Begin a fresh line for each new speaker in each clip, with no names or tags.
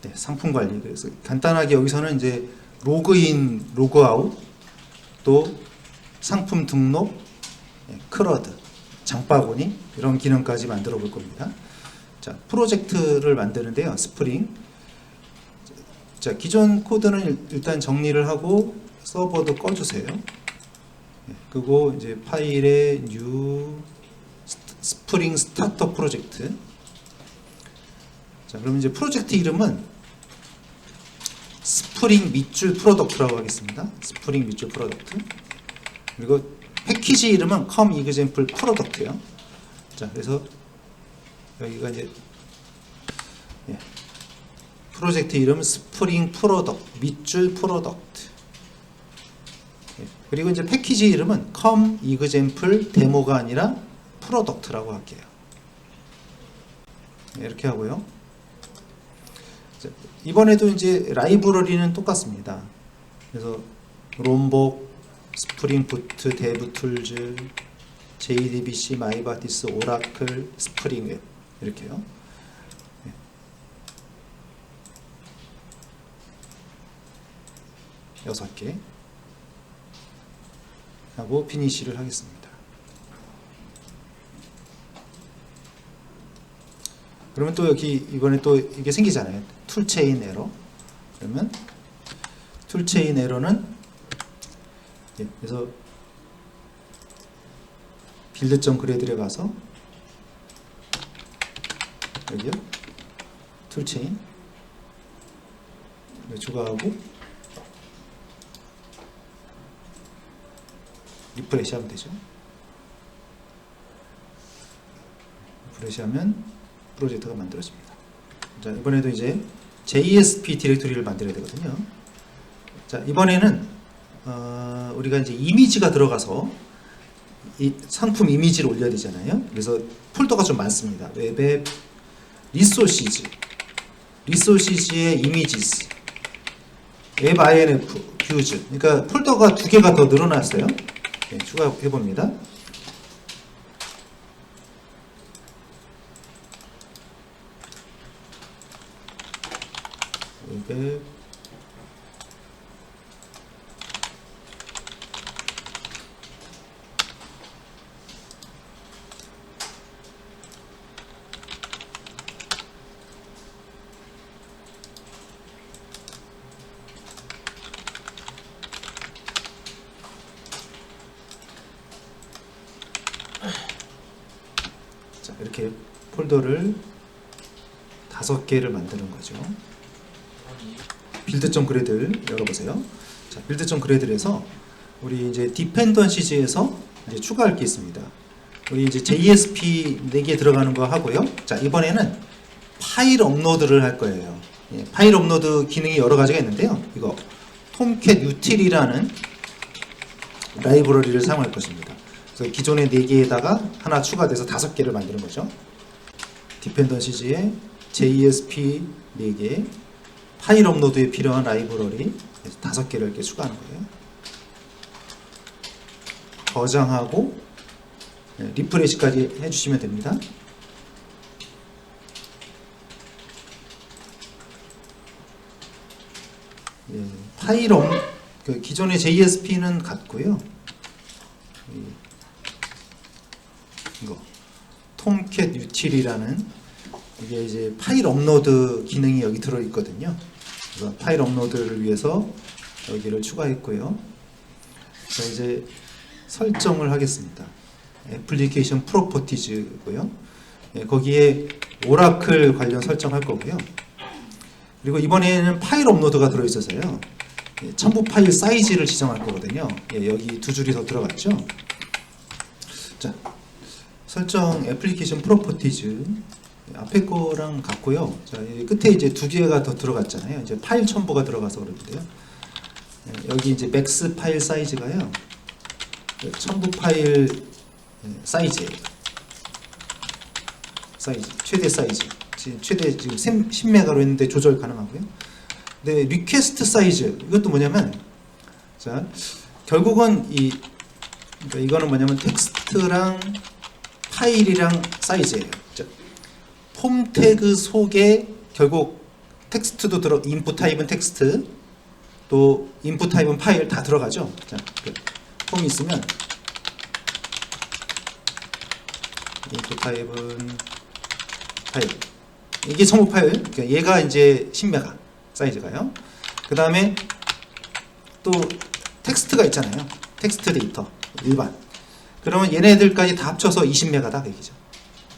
네, 상품 관리. 그래서 간단하게 여기서는 이제 로그인, 로그아웃, 또 상품 등록, 크러드, 장바구니 이런 기능까지 만들어 볼 겁니다. 자, 프로젝트를 만드는데요. 스프링. 자, 기존 코드는 일단 정리를 하고 서버도 꺼주세요. 그리고 이제 파일에 new 스프링 스타터 프로젝트. 자, 그럼 이제 프로젝트 이름은 스프링 밑줄 프로덕트라고 하겠습니다. 스프링 밑줄 프로덕트. 그리고 패키지 이름은 com example product예요. 자, 그래서 여기가 이제 프로젝트 이름 스프링 프로덕트 밑줄 프로덕트. 그리고 이제 패키지 이름은 com example 데모가 아니라 프로덕트라고 할게요. 이렇게 하고요. 자, 이번에도 이제 라이브러리는 똑같습니다. 그래서 롬복, 스프링 부트, 데브 툴즈, JDBC, 마이바티스, 오라클, 스프링 웹 이렇게요. 6개 하고 피니시를 하겠습니다. 그러면 또 여기 이번에 또 이게 생기잖아요. 툴체인 에러. 그러면 툴체인 에러는 그래서 빌드.그래드에 가서 여기요. 툴체인 추가하고 리프레시 하면 되죠. 리프레시 하면 프로젝트가 만들어집니다. 자, 이번에도 이제 JSP 디렉토리를 만들어야 되거든요. 자, 이번에는 우리가 이제 이미지가 들어가서 이 상품 이미지를 올려야 되잖아요. 그래서 폴더가 좀 많습니다. 웹앱, 리소시즈의 이미지스, 웹 INF, 뷰즈. 그러니까 폴더가 2개가 더 늘어났어요. 네, 추가해 봅니다. 웹앱, 자, 이렇게 폴더를 5개를 만드는 거죠. 빌드.그래드를 열어보세요. 자, 빌드.그래드에서 우리 이제 디펜던시즈에서 이제 추가할 게 있습니다. 우리 이제 JSP 4개 들어가는 거 하고요. 자, 이번에는 파일 업로드를 할 거예요. 파일 업로드 기능이 여러 가지가 있는데요. 이거 톰캣 유틸이라는 라이브러리를 사용할 것입니다. 그래서 기존의 4개에다가 하나 추가돼서 5개를 만드는 거죠. 디펜던시즈에 JSP 4개, 파일 업로드에 필요한 라이브러리 5개를 이렇게 추가하는 거예요. 저장하고 리프레시까지 해주시면 됩니다. 파일 그 기존의 JSP는 같고요. 이거 톰캣 유틸이라는 이게 이제 파일 업로드 기능이 여기 들어 있거든요. 그래서 파일 업로드를 위해서 여기를 추가했고요. 자, 이제 설정을 하겠습니다. 애플리케이션 프로퍼티즈고요. 거기에 오라클 관련 설정할 거고요. 그리고 이번에는 파일 업로드가 들어 있어서요. 첨부 파일 사이즈를 지정할 거거든요. 여기 2줄이 더 들어갔죠. 자, 설정 애플리케이션 프로퍼티즈 앞에 거랑 같고요. 자, 끝에 이제 2개가 더 들어갔잖아요. 이제 파일 첨부가 들어가서 그러는데요. 여기 이제 맥스 파일 사이즈가요. 첨부 파일 사이즈예요. 사이즈, 최대 사이즈. 최대 지금 10메가로 했는데 조절 가능하고요. 근데 리퀘스트 사이즈 이것도 뭐냐면, 자, 결국은 그러니까 이거는 뭐냐면 텍스트랑 파일이랑 사이즈예요. 자, 폼 태그 속에 결국 텍스트도 인풋 타입은 텍스트, 또 인풋 타입은 파일 다 들어가죠. 자, 폼이 있으면 인풋 타입은 파일, 이게 성우 파일, 그러니까 얘가 이제 10메가 사이즈가요. 그 다음에 또 텍스트가 있잖아요. 텍스트 데이터 일반. 그러면 얘네들까지 다 합쳐서 20메가다 그 얘기죠.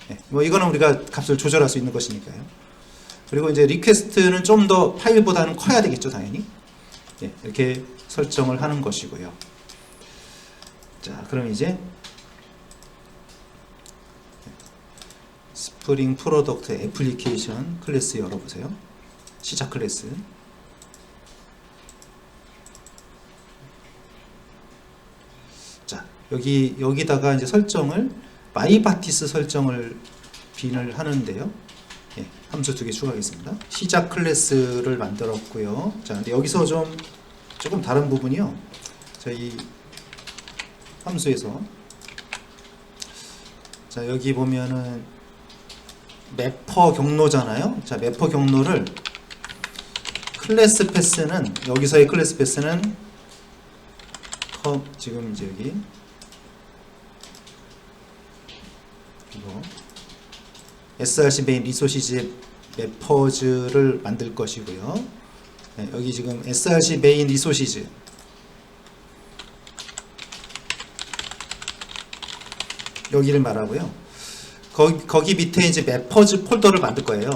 네, 뭐 이거는 우리가 값을 조절할 수 있는 것이니까요. 그리고 이제 리퀘스트는 좀 더 파일보다는 커야 되겠죠, 당연히. 네, 이렇게 설정을 하는 것이고요. 자, 그럼 이제 스프링 프로덕트 애플리케이션 클래스 열어보세요. 시작 클래스. 자, 여기다가 이제 설정을 마이바티스 설정을 빈을 하는데요. 예, 함수 2개 추가하겠습니다. 시작 클래스를 만들었고요. 자, 근데 여기서 조금 다른 부분이요. 저희 함수에서 자, 여기 보면은 매퍼 경로잖아요. 자, 매퍼 경로를 클래스 패스는 여기서의 클래스 패스는 지금 이제 여기 이거 src 메인 리소시즈 매퍼즈를 만들 것이고요. 네, 여기 지금 src 메인 리소시즈 여기를 말하고요. 거기 밑에 이제 매퍼즈 폴더를 만들 거예요.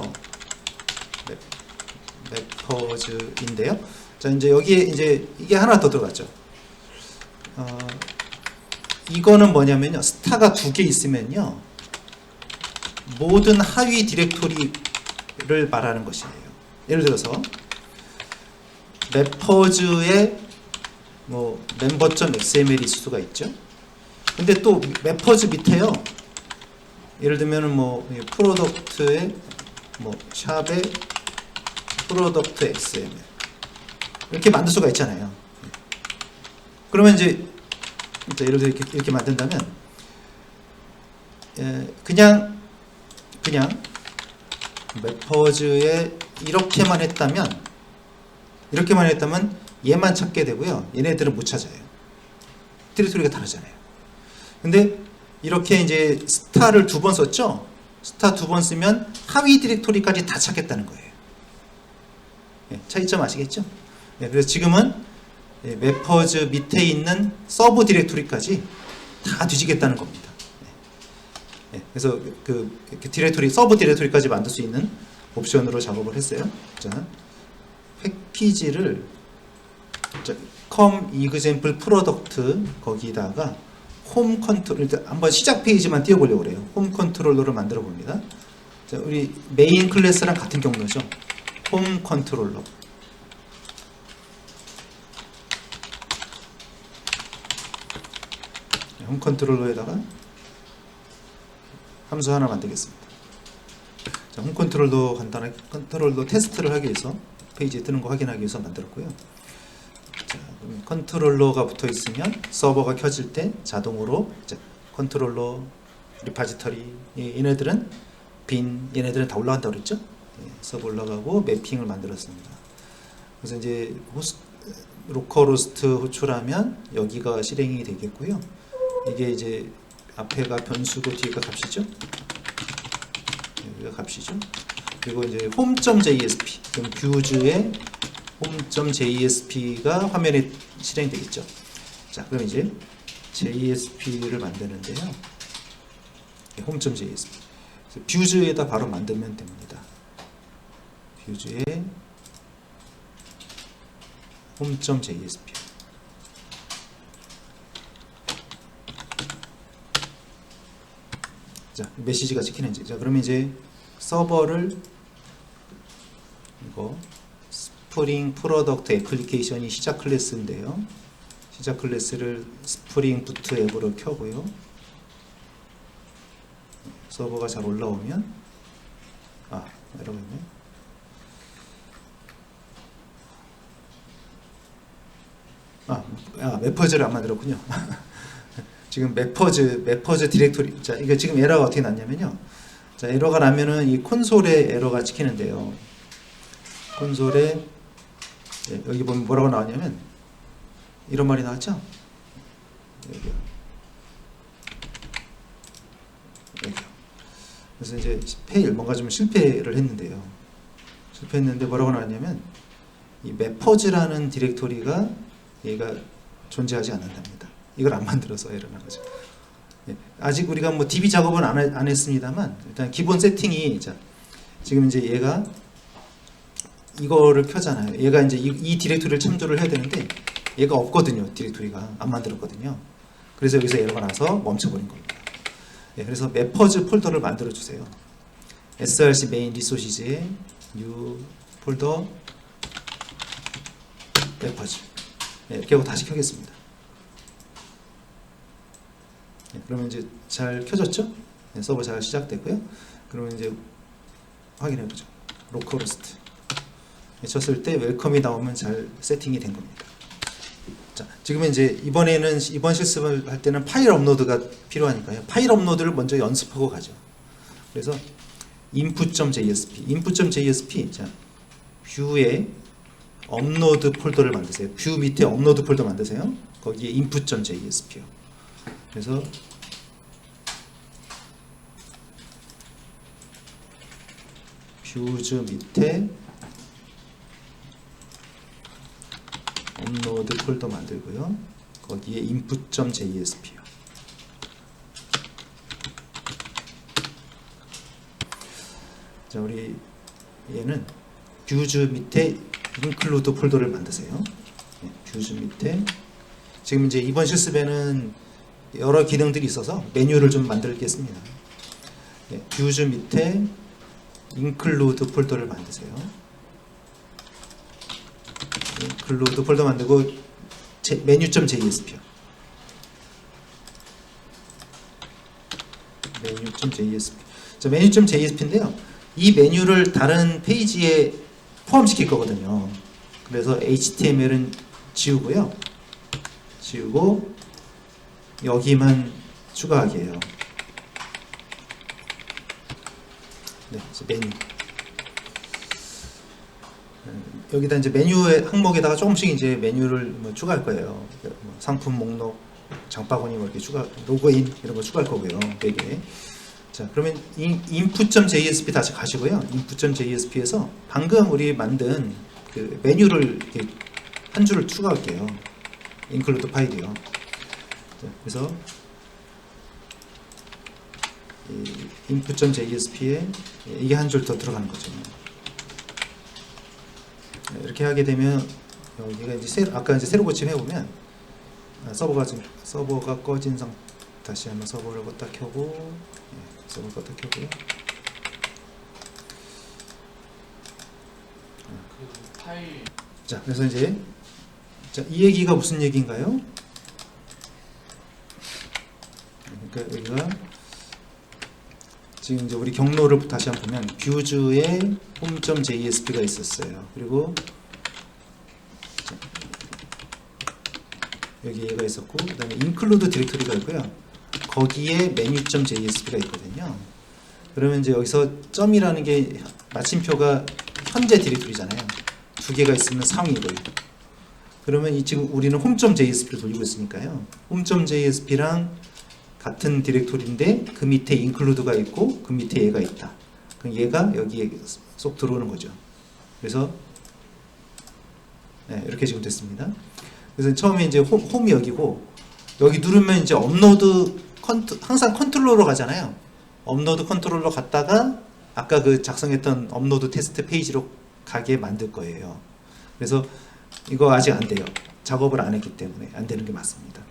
매퍼즈인데요. 자, 이제 여기에 이제 이게 하나 더 들어갔죠. 이거는 뭐냐면요. 스타가 2개 있으면요. 모든 하위 디렉토리를 말하는 것이에요. 예를 들어서 매퍼즈에 뭐 member.xml이 있을 수가 있죠. 근데 또 매퍼즈 밑에요. 예를 들면은 뭐 프로덕트에 뭐 샵에 프로덕트 xml 이렇게 만들 수가 있잖아요. 그러면 이제 예를 들어 이렇게 만든다면 그냥 매퍼즈에 이렇게만 했다면 얘만 찾게 되고요. 얘네들은 못 찾아요. 디렉토리가 다르잖아요. 근데 이렇게 이제 스타를 2번 썼죠? 스타 2번 쓰면 하위 디렉토리까지 다 찾겠다는 거예요. 예, 차이점 아시겠죠? 예, 그래서 지금은 매퍼즈 밑에 있는 서브 디렉토리까지 다 뒤지겠다는 겁니다. 예, 그래서 서브 디렉토리까지 만들 수 있는 옵션으로 작업을 했어요. 자, 패키지를 com example product 거기다가 홈 컨트롤, 일단 한번 시작 페이지만 띄워보려고 그래요. 홈 컨트롤러를 만들어 봅니다. 자, 우리 메인 클래스랑 같은 경로죠. 홈 컨트롤러. 홈 컨트롤러에다가 함수 하나 만들겠습니다. 자, 홈 컨트롤러 간단하게 컨트롤러 테스트를 하기 위해서 페이지에 뜨는 거 확인하기 위해서 만들었고요. 자, 컨트롤러가 붙어 있으면 서버가 켜질 때 자동으로 컨트롤러, 리파지터리 얘네들은 얘네들은 다 올라간다고 그랬죠? 예, 서버 올라가고 매핑을 만들었습니다. 그래서 이제 로컬호스트 호출하면 여기가 실행이 되겠고요. 이게 이제 앞에가 변수고 뒤에가 값이죠. 여기가 값이죠. 그리고 이제 home.jsp 그럼 뷰즈의 home.jsp가 화면에 실행되겠죠. 자, 그럼 이제 JSP를 만드는데요. home.jsp 뷰즈에다 바로 만들면 됩니다. 뷰즈에 home.jsp 자, 메시지가 찍히는지. 자, 그러면 이제 서버를 이거 스프링 프로덕트 애플리케이션이 시작 클래스인데요. 시작 클래스를 스프링 부트 앱으로 켜고요. 서버가 잘 올라오면 에러가 있네. 매퍼즈를 안 만들었군요. 지금 매퍼즈 디렉토리. 자, 이거 지금 에러가 어떻게 났냐면요. 자, 에러가 나면은 이 콘솔에 에러가 찍히는데요. 콘솔에 여기 보면 뭐라고 나왔냐면 이런 말이 나왔죠? 여기요. 그래서 이제 페일 뭔가 좀 실패를 했는데요. 실패했는데 뭐라고 나왔냐면 이 매퍼즈라는 디렉토리가 얘가 존재하지 않는답니다. 이걸 안 만들어서 에러나 거죠. 아직 우리가 뭐 DB 작업은 안 했습니다만 일단 기본 세팅이 자, 지금 이제 얘가 이거를 켜잖아요. 얘가 이제 이 디렉토리를 참조를 해야 되는데 얘가 없거든요. 디렉토리가 안 만들었거든요. 그래서 여기서 에러가 나서 멈춰버린 겁니다. 그래서 매퍼즈 폴더를 만들어 주세요. src 메인 리소시즈에 new 폴더 매퍼즈 이렇게 하고 다시 켜겠습니다. 그러면 이제 잘 켜졌죠? 서버 잘 시작됐고요. 그러면 이제 확인해 보죠. 로컬호스트 쳤을 때 웰컴이 나오면 잘 세팅이 된 겁니다. 자, 지금은 이제 이번 실습을 할 때는 파일 업로드가 필요하니까요. 파일 업로드를 먼저 연습하고 가죠. 그래서 input.jsp 자, 뷰에 업로드 폴더를 만드세요. 뷰 밑에 업로드 폴더 만드세요. 거기에 input.jsp요. 그래서 뷰즈 밑에 업로드 폴더 만들고요. 거기에 input.jsp요. 자, 우리 얘는 뷰즈 밑에 include 폴더를 만드세요. 뷰즈 밑에 지금 이제 이번 실습에는 여러 기능들이 있어서 메뉴를 좀 만들겠습니다. 뷰즈 밑에 include 폴더를 만드세요. include 폴더 만들고 menu.jsp요. menu.jsp. 자, menu.jsp인데요. 이 메뉴를 다른 페이지에 포함시킬 거거든요. 그래서 HTML은 지우고요. 지우고 여기만 추가하기예요. 네, 메뉴. 여기다 이제 메뉴의 항목에다가 조금씩 이제 메뉴를 뭐 추가할 거예요. 뭐 상품 목록, 장바구니 뭐 이렇게 로그인 이런 거 추가할 거고요. 4개. 자, 그러면 input.jsp 다시 가시고요. input.jsp에서 방금 우리 만든 그 메뉴를 이렇게 한 줄을 추가할게요. include 파일이요. 자, 그래서 input.jsp에 이게 한 줄 더 들어가는 거죠. 이렇게 하게 되면 여기가 이제 아까 이제 새로 고침해 보면 서버가 꺼진 상태. 다시 한번 서버를 껐다 켜고 서버 껐다 켜고요.
그 파일.
자, 그래서 이제 자, 이 얘기가 무슨 얘기인가요? 그러니까 여기가 지금 이제 우리 경로를 다시 한번 보면 뷰즈에 home.jsp가 있었어요. 그리고 여기 얘가 있었고 그 다음에 include 디렉토리가 있고요. 거기에 menu.jsp가 있거든요. 그러면 이제 여기서 점이라는 게 마침표가 현재 디렉토리잖아요. 두 개가 있으면 상위고요. 그러면 이 지금 우리는 home.jsp를 돌리고 있으니까요. home.jsp랑 같은 디렉토리인데 그 밑에 include가 있고 그 밑에 얘가 있다. 그럼 얘가 여기에 쏙 들어오는 거죠. 그래서 네, 이렇게 지금 됐습니다. 그래서 처음에 이제 홈이 여기고 여기 누르면 이제 업로드 항상 컨트롤러로 가잖아요. 업로드 컨트롤러 갔다가 아까 그 작성했던 업로드 테스트 페이지로 가게 만들 거예요. 그래서 이거 아직 안 돼요. 작업을 안 했기 때문에 안 되는 게 맞습니다.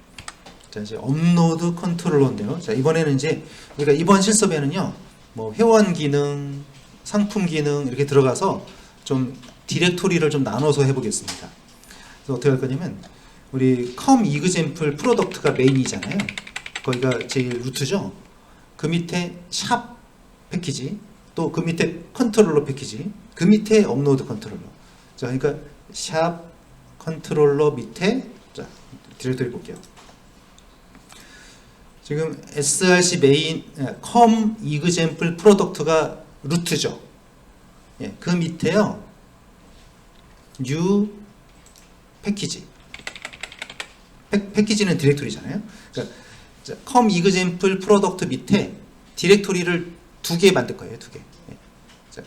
자, 이제 업로드 컨트롤러인데요. 자, 이번에는 이제 우리가 이번 실습에는요, 뭐 회원 기능, 상품 기능 이렇게 들어가서 좀 디렉토리를 좀 나눠서 해보겠습니다. 그래서 어떻게 할 거냐면 우리 com example 프로덕트가 메인이잖아요. 거기가 제일 루트죠. 그 밑에 샵 패키지, 또 그 밑에 컨트롤러 패키지, 그 밑에 업로드 컨트롤러. 자, 그러니까 샵 컨트롤러 밑에 자 디렉토리 볼게요. 지금 src 메인 com example 프로덕트가 루트죠. 예, 그 밑에요. new 패키지. 패키지는 디렉토리잖아요. 그러니까 com example product 밑에 디렉토리를 2개 만들 거예요. 2개. 자,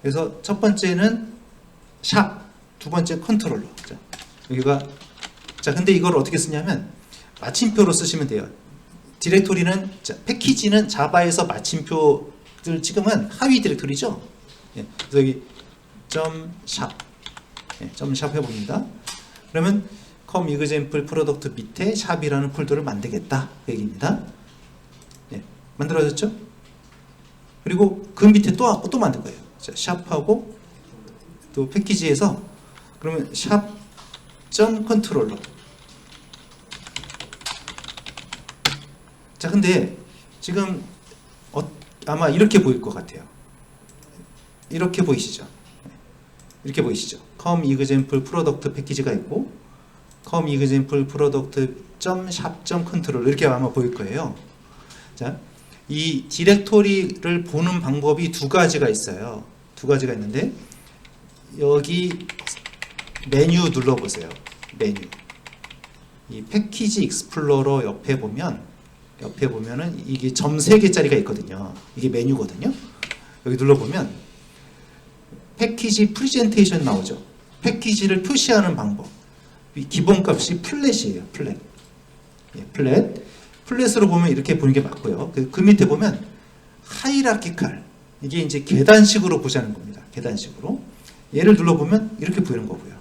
그래서 첫 번째는 샵, 두 번째 컨트롤러. 자, 여기가 자, 근데 이걸 어떻게 쓰냐면 마침표로 쓰시면 돼요. 디렉토리는 패키지는 자바에서 마침표를 찍으면 하위 디렉토리죠. 예, 그래서 여기 .샵, 예, .샵 해봅니다. 그러면 com example product 밑에 샵이라는 폴더를 만들겠다 그 얘기입니다. 예, 만들어졌죠? 그리고 그 밑에 또 만들 거예요. 자, 샵하고 또 패키지에서 그러면 샵 .컨트롤러. 자, 근데 지금 아마 이렇게 보일 것 같아요. 이렇게 보이시죠? 이렇게 보이시죠? com example product 패키지가 있고 com example product .샵 .control 이렇게 아마 보일 거예요. 자, 이 디렉토리를 보는 방법이 2가지가 있어요. 2가지가 있는데 여기 메뉴 눌러보세요. 메뉴. 이 패키지 익스플로러 옆에 보면은 이게 점 3개짜리가 있거든요. 이게 메뉴거든요. 여기 눌러보면 패키지 프레젠테이션 나오죠. 패키지를 표시하는 방법. 기본값이 플랫이에요. 플랫. 예, 플랫으로 보면 이렇게 보는 게 맞고요. 그 밑에 보면 하이라키칼. 이게 이제 계단식으로 보자는 겁니다. 계단식으로. 얘를 눌러보면 이렇게 보이는 거고요.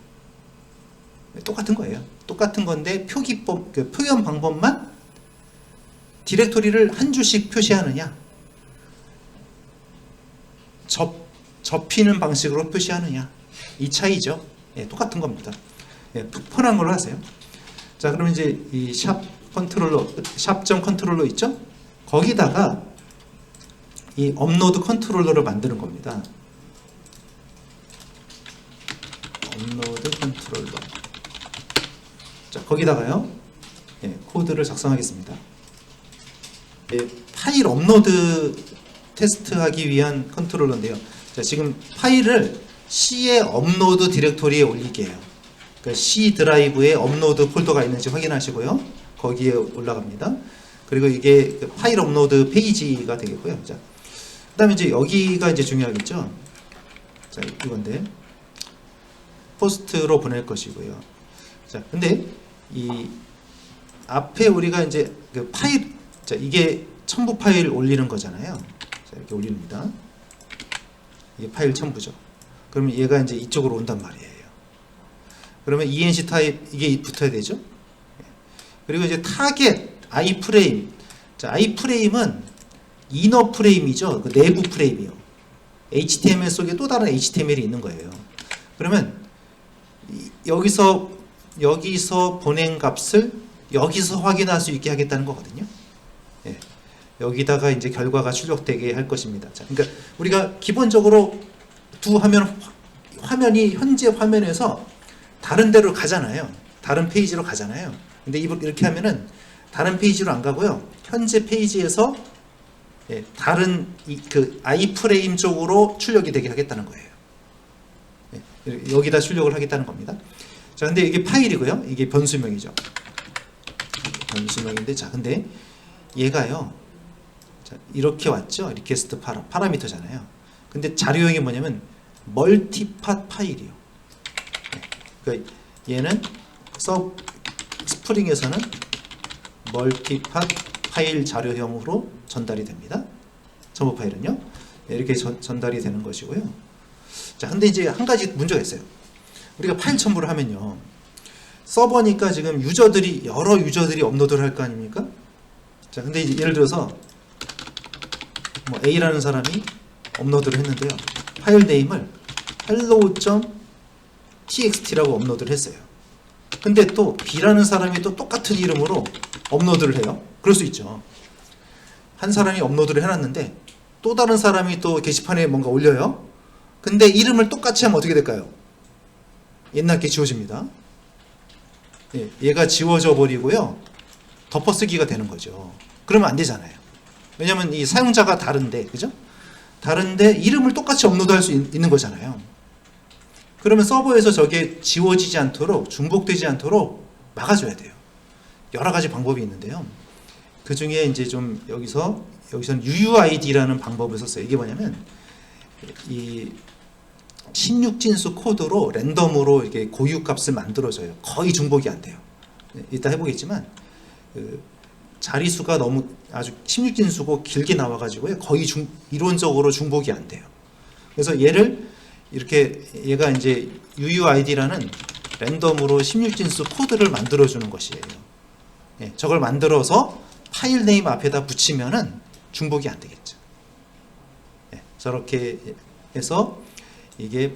똑같은 거예요. 똑같은 건데 표기법, 표현 방법만 디렉토리를 한 줄씩 표시하느냐, 접히는 방식으로 표시하느냐, 이 차이죠. 예, 똑같은 겁니다. 예, 편한 걸로 하세요. 자, 그럼 이제 이 샵 컨트롤러 있죠? 거기다가 이 업로드 컨트롤러를 만드는 겁니다. 업로드 컨트롤러. 자, 거기다가요, 예, 코드를 작성하겠습니다. 예, 파일 업로드 테스트하기 위한 컨트롤러인데요. 자, 지금 파일을 C의 업로드 디렉토리에 올리게 해요. 그러니까 C 드라이브에 업로드 폴더가 있는지 확인하시고요. 거기에 올라갑니다. 그리고 이게 파일 업로드 페이지가 되겠고요. 자, 그다음에 이제 여기가 이제 중요하겠죠. 자, 이건데 포스트로 보낼 것이고요. 자, 근데 이 앞에 우리가 이제 그 파일, 자, 이게 첨부 파일 올리는 거잖아요. 자, 이렇게 올립니다. 이게 파일 첨부죠. 그러면 얘가 이제 이쪽으로 온단 말이에요. 그러면 ENC 타입 이게 붙어야 되죠. 그리고 이제 타겟 iframe. 자, iframe은 이너 프레임이죠. 그 내부 프레임이요. HTML 속에 또 다른 HTML이 있는 거예요. 그러면 여기서 보낸 값을 여기서 확인할 수 있게 하겠다는 거거든요. 예, 여기다가 이제 결과가 출력되게 할 것입니다. 자, 그러니까 우리가 기본적으로 두 화면이 현재 화면에서 다른 데로 가잖아요. 다른 페이지로 가잖아요. 근데 이렇게 하면은 다른 페이지로 안 가고요. 현재 페이지에서 예, 다른 그 iframe 쪽으로 출력이 되게 하겠다는 거예요. 예, 여기다 출력을 하겠다는 겁니다. 자, 근데 이게 파일이고요. 이게 변수명이죠. 변수명인데, 자, 근데 얘가요. 자, 이렇게 왔죠. 리퀘스트 파라미터잖아요. 근데 자료형이 뭐냐면 멀티팟 파일이요. 네. 그러니까 얘는 스프링에서는 멀티팟 파일 자료형으로 전달이 됩니다. 첨부 파일은요. 네, 이렇게 전달이 되는 것이고요. 자, 근데 이제 한 가지 문제가 있어요. 우리가 파일 첨부를 하면요. 서버니까 지금 여러 유저들이 업로드를 할 거 아닙니까? 자, 근데 이제 예를 들어서 뭐 A라는 사람이 업로드를 했는데요. 파일 네임을 hello.txt라고 업로드를 했어요. 근데 또 B라는 사람이 또 똑같은 이름으로 업로드를 해요. 그럴 수 있죠. 한 사람이 업로드를 해놨는데 또 다른 사람이 또 게시판에 뭔가 올려요. 근데 이름을 똑같이 하면 어떻게 될까요? 옛날 게 지워집니다. 예, 얘가 지워져 버리고요. 덮어쓰기가 되는 거죠. 그러면 안 되잖아요. 왜냐면 이 사용자가 다른데, 그죠? 다른데 이름을 똑같이 업로드할 수 있는 거잖아요. 그러면 서버에서 저게 지워지지 않도록, 중복되지 않도록 막아줘야 돼요. 여러 가지 방법이 있는데요. 그 중에 이제 좀 여기서는 UUID라는 방법을 썼어요. 이게 뭐냐면 이 16진수 코드로 랜덤으로 이렇게 고유 값을 만들어줘요. 거의 중복이 안 돼요. 이따 해보겠지만 그 자리수가 너무 아주 16진수고 길게 나와가지고요. 거의 이론적으로 중복이 안 돼요. 그래서 얘가 이제 UUID라는 랜덤으로 16진수 코드를 만들어주는 것이에요. 예, 저걸 만들어서 파일 네임 앞에다 붙이면은 중복이 안 되겠죠. 예, 저렇게 해서 이게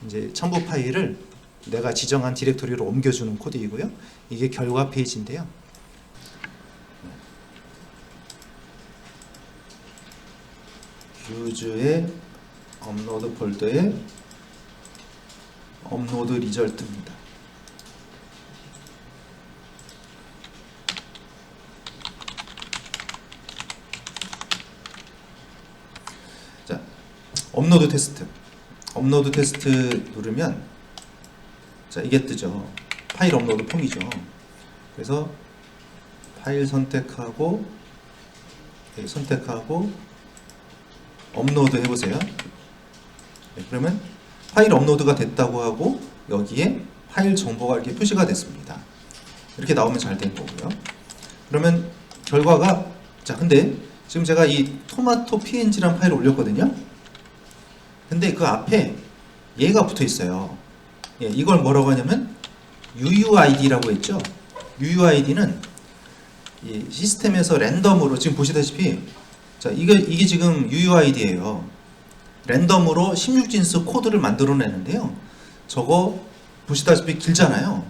이제 첨부 파일을 내가 지정한 디렉토리로 옮겨주는 코드이고요. 이게 결과 페이지인데요. 뷰즈의 업로드 폴더에 업로드 리절트입니다. 자, 업로드 테스트 누르면 자, 이게 뜨죠. 파일 업로드 폼이죠. 그래서 파일 선택하고 업로드 해보세요. 네, 그러면 파일 업로드가 됐다고 하고 여기에 파일 정보가 이렇게 표시가 됐습니다. 이렇게 나오면 잘 된 거고요. 그러면 결과가 근데 지금 제가 이 토마토 png라는 파일을 올렸거든요. 근데 그 앞에 얘가 붙어 있어요. 예, 이걸 뭐라고 하냐면 UUID라고 했죠. UUID는 이 시스템에서 랜덤으로 지금 보시다시피 이게 지금 UUID예요. 랜덤으로 16진수 코드를 만들어내는데요. 저거 보시다시피 길잖아요.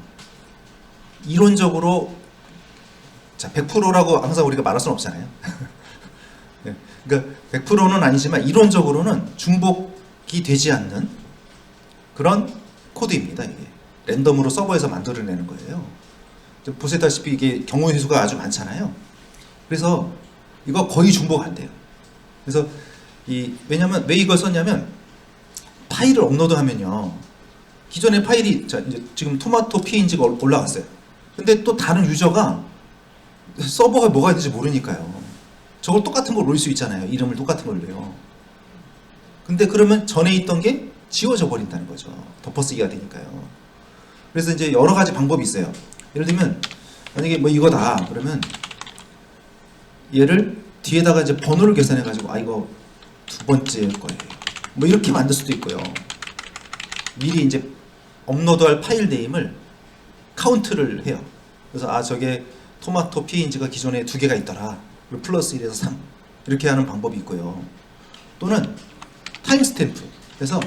이론적으로 100%라고 항상 우리가 말할 수는 없잖아요. 네, 그러니까 100%는 아니지만 이론적으로는 중복이 되지 않는 그런 코드입니다. 이게 랜덤으로 서버에서 만들어내는 거예요. 보시다시피 이게 경우의 수가 아주 많잖아요. 그래서 이거 거의 중복 안 돼요. 그래서 왜냐면 왜 이걸 썼냐면 파일을 업로드하면요. 기존의 파일이 이제 지금 토마토 png가 올라갔어요. 근데 또 다른 유저가 서버가 뭐가 있는지 모르니까요. 저걸 똑같은 걸 올릴 수 있잖아요. 이름을 똑같은 걸로요. 근데 그러면 전에 있던 게 지워져 버린다는 거죠. 덮어쓰기가 되니까요. 그래서 이제 여러 가지 방법이 있어요. 예를 들면 만약에 뭐 이거다 그러면 얘를 뒤에다가 이제 번호를 계산해 가지고 이거 두 번째 거예요. 뭐 이렇게 만들 수도 있고요. 미리 이제 업로드할 파일 네임을 카운트를 해요. 그래서 저게 토마토 png가 기존에 2개가 있더라. 그리고 플러스 1에서 3 이렇게 하는 방법이 있고요. 또는 타임스탬프. 그래서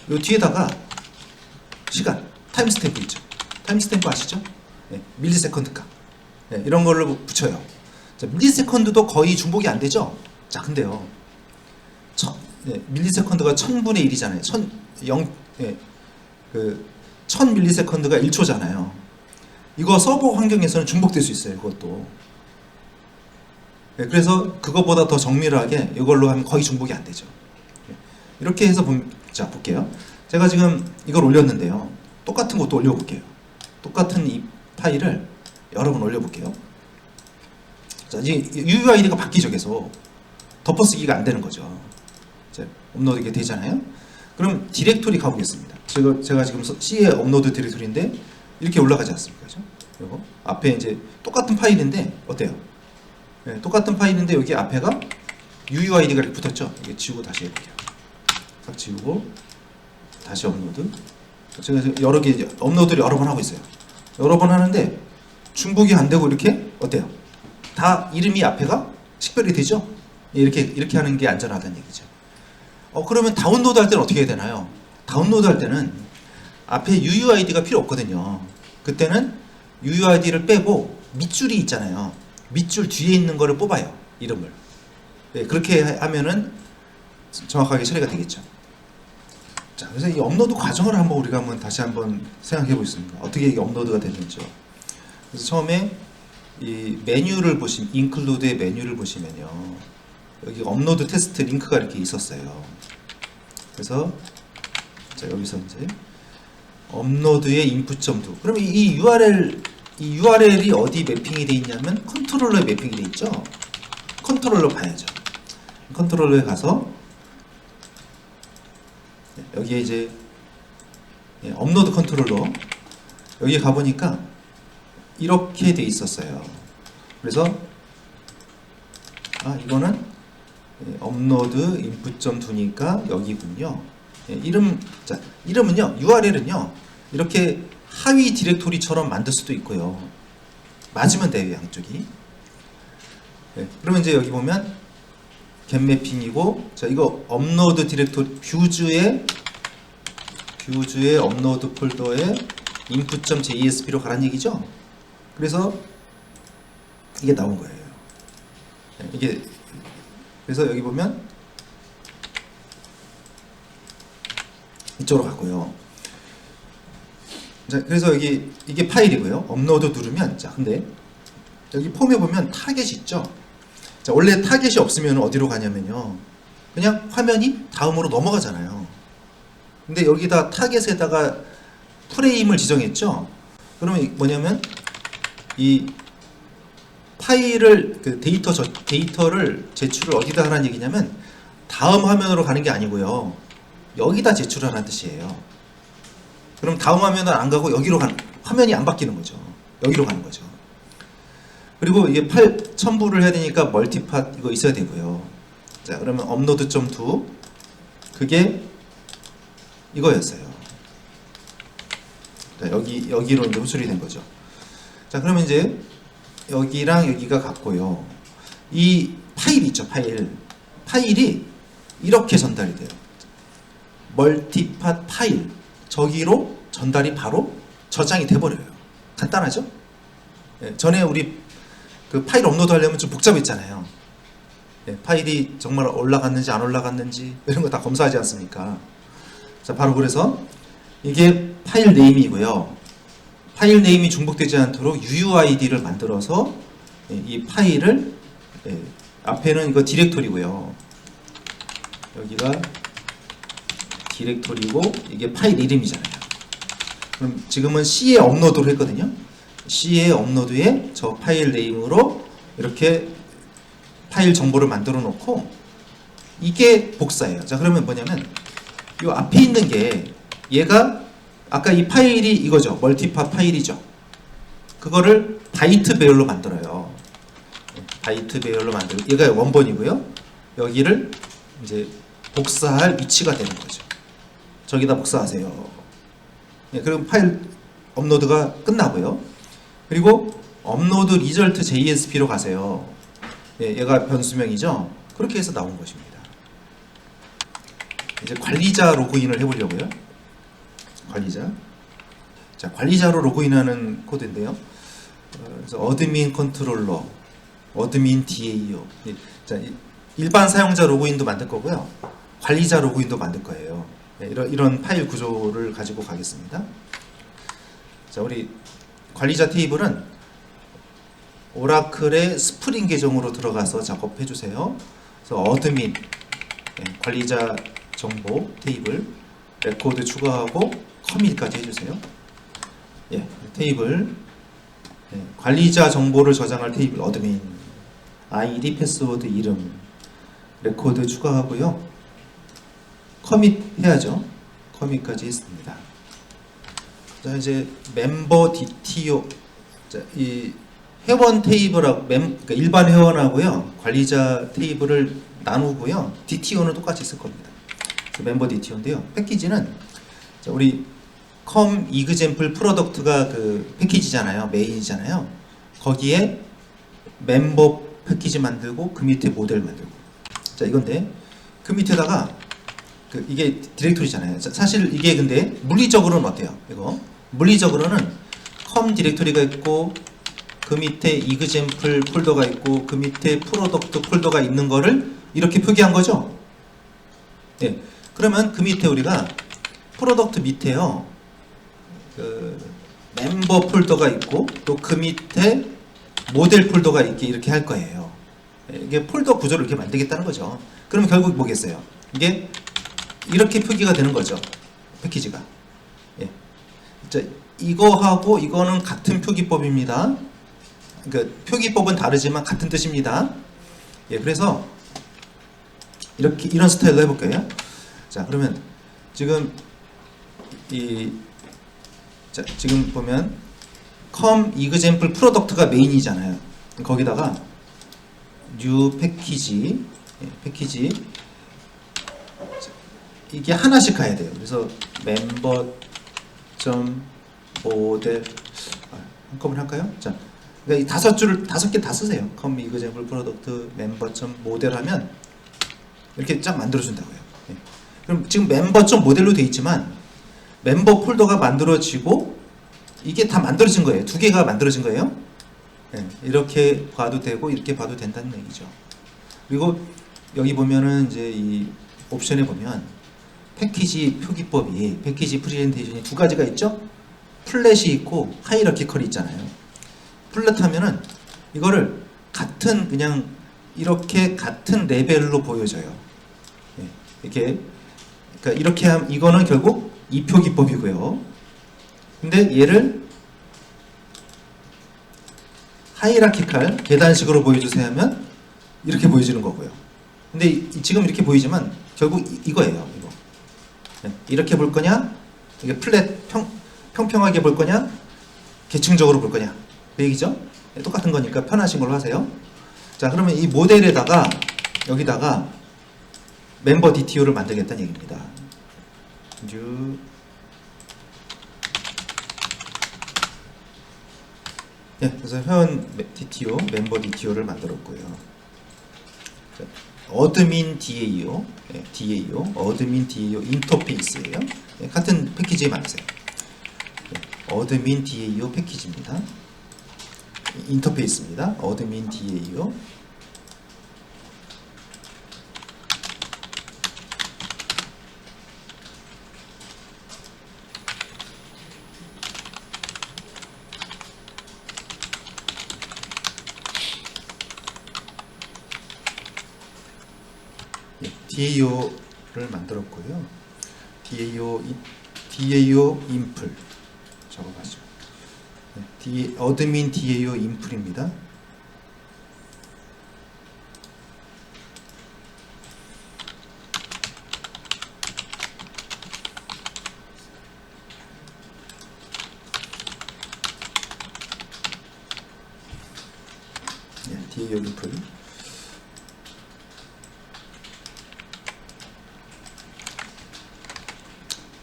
요 뒤에다가 시간 타임스탬프 있죠. 타임스탬프 아시죠? 네, 밀리세컨드 값. 네, 이런 걸로 붙여요. 밀리세컨드도 거의 중복이 안 되죠. 근데요. 밀리세컨드가 1000분의 1이잖아요. 1000 밀리세컨드가 1초잖아요. 이거 서버 환경에서는 중복될 수 있어요. 그것도. 네, 그래서 그거보다 더 정밀하게 이걸로 하면 거의 중복이 안 되죠. 이렇게 해서 볼게요. 제가 지금 이걸 올렸는데요. 똑같은 것도 올려볼게요. 똑같은 이 파일을 여러 번 올려볼게요. 이제 UUID가 바뀌죠. 계속 덮어쓰기가 안 되는 거죠. 업로드가 되잖아요. 그럼 디렉토리 가보겠습니다. 제가 지금 C의 업로드 디렉토리인데 이렇게 올라가지 않습니까? 그죠? 이거 앞에 이제 똑같은 파일인데 어때요? 네, 똑같은 파일인데 여기 앞에가 UUID가 이렇게 붙었죠? 이게 지우고 다시 해볼게요. 딱 지우고 다시 업로드. 제가 여러 개 업로드를 여러 번 하고 있어요. 여러 번 하는데 중복이 안 되고 이렇게 어때요? 다 이름이 앞에가 식별이 되죠? 이렇게 하는 게 안전하다는 얘기죠. 그러면 다운로드 할 때는 어떻게 해야 되나요? 다운로드 할 때는 앞에 UUID가 필요 없거든요. 그때는 UUID를 빼고 밑줄이 있잖아요. 밑줄 뒤에 있는 거를 뽑아요. 이름을. 네, 그렇게 하면은 정확하게 처리가 되겠죠. 그래서 이 업로드 과정을 우리가 다시 한번 생각해 보겠습니다. 어떻게 이게 업로드가 됐는지요. 그래서 처음에 이 메뉴를 include의 메뉴를 보시면요. 여기 업로드 테스트 링크가 이렇게 있었어요. 그래서 자, 여기서 이제 업로드의 input.do. 그러면 이 URL이 어디 매핑이 돼 있냐면 컨트롤러에 매핑이 돼 있죠. 컨트롤러 봐야죠. 컨트롤러에 가서 여기에 이제 업로드 컨트롤러 여기 가보니까 이렇게 돼 있었어요. 그래서 이거는 업로드 input.do니까 여기군요. 이름은요, URL은요 이렇게 하위 디렉토리처럼 만들 수도 있고요. 맞으면 돼요, 양쪽이. 그러면 이제 여기 보면 get 매핑이고, 자, 이거 업로드 디렉토리 뷰즈의 업로드 폴더에 input.jsp로 가란 얘기죠. 그래서 이게 나온 거예요. 그래서 여기 보면 이쪽으로 가고요. 자, 그래서 여기 이게 파일이고요. 업로드 누르면, 자, 근데 여기 폼에 보면 타겟이 있죠. 자, 원래 타겟이 없으면 어디로 가냐면요, 그냥 화면이 다음으로 넘어가잖아요. 근데 여기다 타겟에다가 프레임을 지정했죠. 그러면 뭐냐면 이 파일을 데이터를 제출을 어디다 하라는 얘기냐면 다음 화면으로 가는 게 아니고요, 여기다 제출하라는 뜻이에요. 그럼 다음 화면은 안 가고 여기로 화면이 안 바뀌는 거죠. 여기로 가는 거죠. 그리고 이게 파일 첨부를 해야 되니까 멀티팟 이거 있어야 되고요. 자, 그러면 업로드.do 그게 이거였어요. 자, 여기로 이제 호출이 된 거죠. 자, 그러면 이제 여기랑 여기가 같고요. 이 파일 있죠, 파일이 이렇게 전달이 돼요. 멀티팟 파일, 저기로 전달이 바로 저장이 돼버려요. 간단하죠? 전에 우리 그 파일 업로드 하려면 좀 복잡했잖아요. 파일이 정말 올라갔는지 안 올라갔는지 이런 거 다 검사하지 않습니까? 자, 바로 그래서 이게 파일 네임이고요. 파일 네임이 중복되지 않도록 UUID를 만들어서 이 파일을, 앞에는 이거 디렉토리고요. 여기가 디렉토리고 이게 파일 이름이잖아요. 그럼 지금은 C에 업로드를 했거든요. C에 업로드에 저 파일 네임으로 이렇게 파일 정보를 만들어 놓고 이게 복사예요. 자, 그러면 뭐냐면 이 앞에 있는 게 얘가 아까 이 파일이 이거죠. 멀티팟 파일이죠. 그거를 바이트 배열로 만들어요. 바이트 배열로 만들고 얘가 원본이고요. 여기를 이제 복사할 위치가 되는 거죠. 저기다 복사하세요. 그럼 파일 업로드가 끝나고요. 그리고 업로드 리절트 JSP로 가세요. 얘가 변수명이죠. 그렇게 해서 나온 것입니다. 이제 관리자 로그인을 해보려고요. 관리자로 로그인하는 코드인데요. 그래서 어드민 컨트롤러, 어드민 DAO. 자, 일반 사용자 로그인도 만들 거고요. 관리자 로그인도 만들 거예요. 이런 파일 구조를 가지고 가겠습니다. 자, 우리 관리자 테이블은 오라클의 스프링 계정으로 들어가서 작업해 주세요. 그래서 어드민, 관리자 정보 테이블, 레코드 추가하고 커밋까지 해주세요. 테이블, 관리자 정보를 저장할 테이블 어드민, 아이디, 패스워드, 이름, 레코드 추가하고요. 커밋 해야죠. 커밋까지 했습니다. 자, 이제 멤버 DTO, 자, 이 회원 테이블하고 그러니까 일반 회원하고요, 관리자 테이블을 나누고요. DTO는 똑같이 있을 겁니다. 멤버 DTO인데요. 패키지는 자, 우리 컴 이그젬플 프로덕트가 그 패키지잖아요. 메인이잖아요. 거기에 멤버 패키지 만들고 그 밑에 모델 만들고. 자, 이건데 그 밑에다가 이게 디렉토리잖아요. 사실 이게 근데 물리적으로는 어때요? 이거 물리적으로는 컴 디렉토리가 있고 그 밑에 이그젬플 폴더가 있고 그 밑에 프로덕트 폴더가 있는 거를 이렇게 표기한 거죠. 그러면 그 밑에 우리가 프로덕트 밑에요, 그 멤버 폴더가 있고 또 그 밑에 모델 폴더가 있게 이렇게 할 거예요. 이게 폴더 구조를 이렇게 만들겠다는 거죠. 그러면 결국 뭐겠어요? 이게 이렇게 표기가 되는 거죠. 패키지가. 예. 자, 이거하고 이거는 같은 표기법입니다. 그러니까 표기법은 다르지만 같은 뜻입니다. 예, 그래서 이렇게 이런 스타일로 해볼게요. 자, 그러면 지금 자, 지금 보면 com example product가 메인이잖아요. 거기다가 new 패키지, 예, 패키지 이게 하나씩 가야 돼요. 그래서 멤버 점 모델 한꺼번에 할까요? 자, 그러니까 이 다섯 개 다 쓰세요. com example product 멤버 점 모델 하면 이렇게 쫙 만들어준다고요. 예. 그럼 지금 멤버 점 모델로 되어 있지만 멤버 폴더가 만들어지고 이게 다 만들어진 거예요. 두 개가 만들어진 거예요. 예. 이렇게 봐도 되고 이렇게 봐도 된다는 얘기죠. 그리고 여기 보면은 이제 이 옵션에 보면 패키지 표기법이 패키지 프레젠테이션이 두 가지가 있죠. 플랫이 있고 하이라키컬이 있잖아요. 플랫 하면은 이거를 같은 그냥 이렇게 같은 레벨로 보여져요. 예, 이렇게 그러니까 이렇게 하면 이거는 결국 이 표기법이고요. 근데 얘를 하이라키칼 계단식으로 보여주세요 하면 이렇게 보여지는 거고요. 근데 지금 이렇게 보이지만 결국 이거예요. 이거. 예, 이렇게 볼 거냐? 이게 플랫 평평하게 볼 거냐? 계층적으로 볼 거냐? 그 얘기죠? 예, 똑같은 거니까 편하신 걸로 하세요. 자, 그러면 이 모델에다가 여기다가 멤버 DTO를 만들겠다는 얘기입니다. new 예, 그래서 회원 DTO, 멤버 DTO를 만들었고요. 자, 어드민 DAO, 예, DAO, 어드민 DAO 인터페이스예요. 예, 같은 패키지에 만드세요. 예, 어드민 DAO 패키지입니다. 인터페이스입니다. 어드민 DAO. 예, DAO를 만들었고요. DAO 인플 적어가죠. 어드민 DAO 인플입니다. DAO 인플.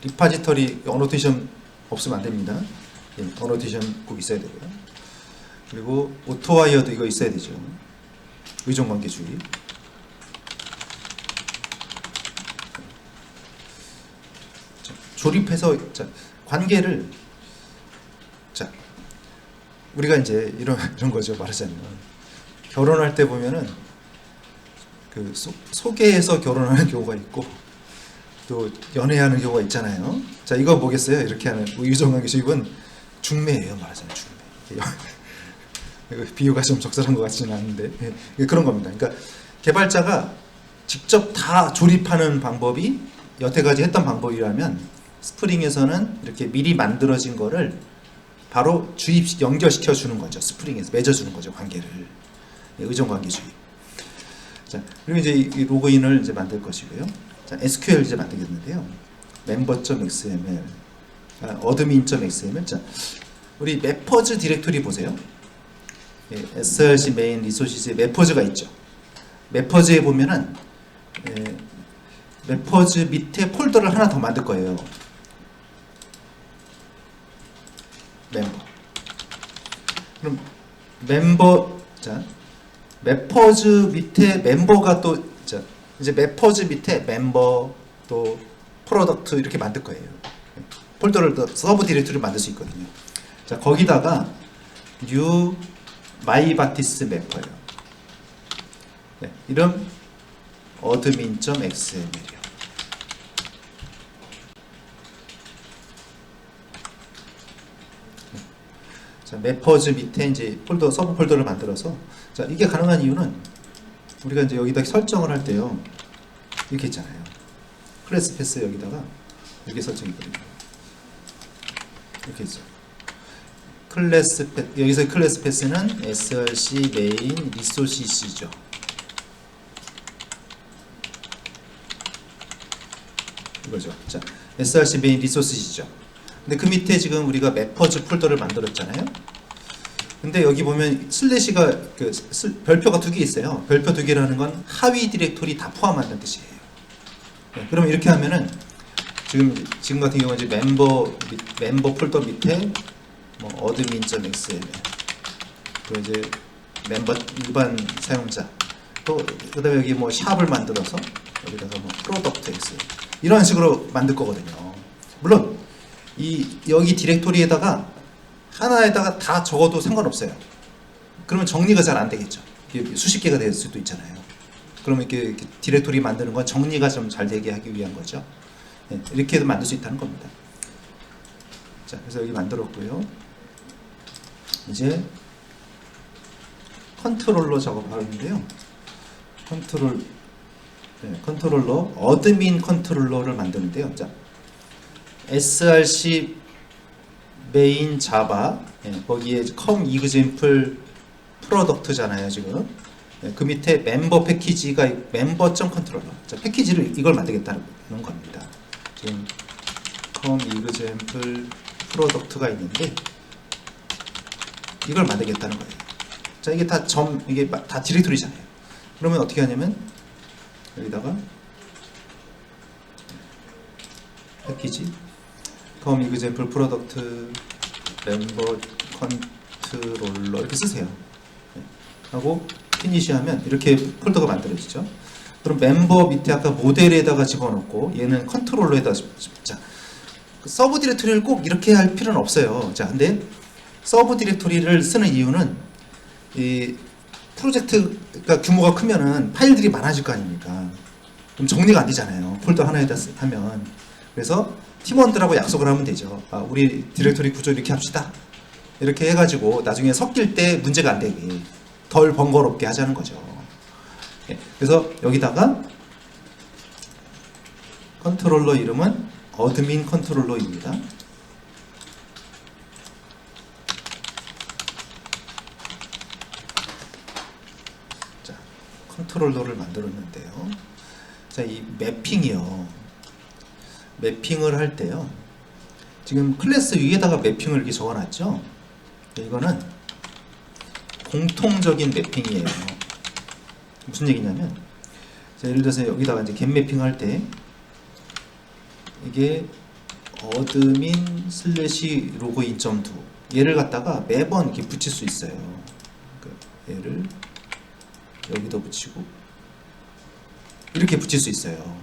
리파지터리 어노테이션 없으면 안 됩니다. 예, 어노테이션 꼭 있어야 되고요. 그리고 오토와이어도 이거 있어야 되죠. 의존관계주의. 자, 조립해서 자, 관계를 자, 우리가 이제 이런 거죠. 말하자면 결혼할 때 보면은 그 소개해서 결혼하는 경우가 있고 또 연애하는 경우가 있잖아요. 자, 이거 보겠어요. 이렇게 하는 의존관계주의는 중매예요. 말하자면 중매. 이거 비유가 좀 적절한 것 같지는 않은데 그런 겁니다. 그러니까 개발자가 직접 다 조립하는 방법이 여태까지 했던 방법이라면 스프링에서는 이렇게 미리 만들어진 거를 바로 연결시켜 주는 거죠. 스프링에서 맺어주는 거죠. 관계를. 의존관계주의. 자, 그리고 이제 이 로그인을 이제 만들 것이고요. 자, SQL 이제 만들겠는데요. member.xml, admin.xml. 자, 우리 매퍼즈 디렉토리 보세요. 예, src main 리소시스에 매퍼즈가 있죠. 매퍼즈에 보면은 예, 매퍼즈 밑에 폴더를 하나 더 만들 거예요. 멤버. 그럼 멤버, 자, 매퍼즈 밑에 멤버가 또, 자, 이제 매퍼즈 밑에 멤버 또 프로덕트 이렇게 만들 거예요. 폴더를 또 서브 디렉토리를 만들 수 있거든요. 자, 거기다가 new my바티스 매퍼예요. 네, 이름 admin.xml이요. 자, 매퍼즈 밑에 이제 폴더 서브 폴더를 만들어서 자, 이게 가능한 이유는 우리가 이제 여기다 설정을 할 때요. 이렇게 있잖아요. 클래스 패스 여기다가 이렇게 설정이거든요. 이렇게 있어요. 클래스 여기서 클래스 패스는 src 메인 리소시스죠. 이거죠. 자, src 메인 리소시스죠. 근데 그 밑에 지금 우리가 매퍼즈 폴더를 만들었잖아요. 근데 여기 보면 슬래시가 별표가 두 개 있어요. 별표 두 개라는 건 하위 디렉토리 다 포함한다는 뜻이에요. 네, 그럼 이렇게 하면은 지금 같은 경우는 이제 멤버 폴더 밑에 뭐 admin.xml 또 이제 멤버 일반 사용자 또 그다음에 여기 뭐 샵을 만들어서 여기다가 뭐 product x 이런 식으로 만들 거거든요. 물론 여기 디렉토리에다가 하나에다가 다 적어도 상관없어요. 그러면 정리가 잘 안 되겠죠. 수십 개가 될 수도 있잖아요. 그러면 이렇게 디렉토리 만드는 건 정리가 좀 잘 되게 하기 위한 거죠. 네, 이렇게도 만들 수 있다는 겁니다. 자, 그래서 여기 만들었고요. 이제 컨트롤러 작업하는데요. 컨트롤러 어드민 컨트롤러를 만드는데요. 자, src 메인 자바 거기에 com example 프로덕트잖아요 지금. 그 밑에 멤버 패키지가 멤버.컨트롤러. 자, 패키지를 이걸 만들겠다는 겁니다. 지금 com example 프로덕트가 있는데 이걸 만들겠다는 거예요. 자, 이게 다 디렉토리잖아요. 그러면 어떻게 하냐면 여기다가 패키지 com example 프로덕트 멤버 컨트롤러 이렇게 쓰세요. 하고 피니시 하면 이렇게 폴더가 만들어지죠. 그럼 멤버 밑에 아까 모델에다가 집어넣고 얘는 컨트롤러에다가 자, 서브 디렉토리를 꼭 이렇게 할 필요는 없어요. 자, 근데 서브 디렉토리를 쓰는 이유는 이 프로젝트가 규모가 크면은 파일들이 많아질 거 아닙니까? 그럼 정리가 안 되잖아요. 폴더 하나에다 하면. 그래서 팀원들하고 약속을 하면 되죠. 우리 디렉토리 구조 이렇게 합시다. 이렇게 해가지고 나중에 섞일 때 문제가 안 되게 덜 번거롭게 하자는 거죠. 그래서 여기다가 컨트롤러 이름은 어드민 컨트롤러입니다. 자, 컨트롤러를 만들었는데요. 자, 이 매핑이요. 매핑을 할 때요. 지금 클래스 위에다가 매핑을 이렇게 적어놨죠. 이거는 공통적인 매핑이에요. 무슨 얘기냐면, 자, 예를 들어서 여기다가 이제 get 매핑 할 때 이게 admin 슬래시 로그인.do 얘를 갖다가 매번 이렇게 붙일 수 있어요. 얘를 여기도 붙이고 이렇게 붙일 수 있어요.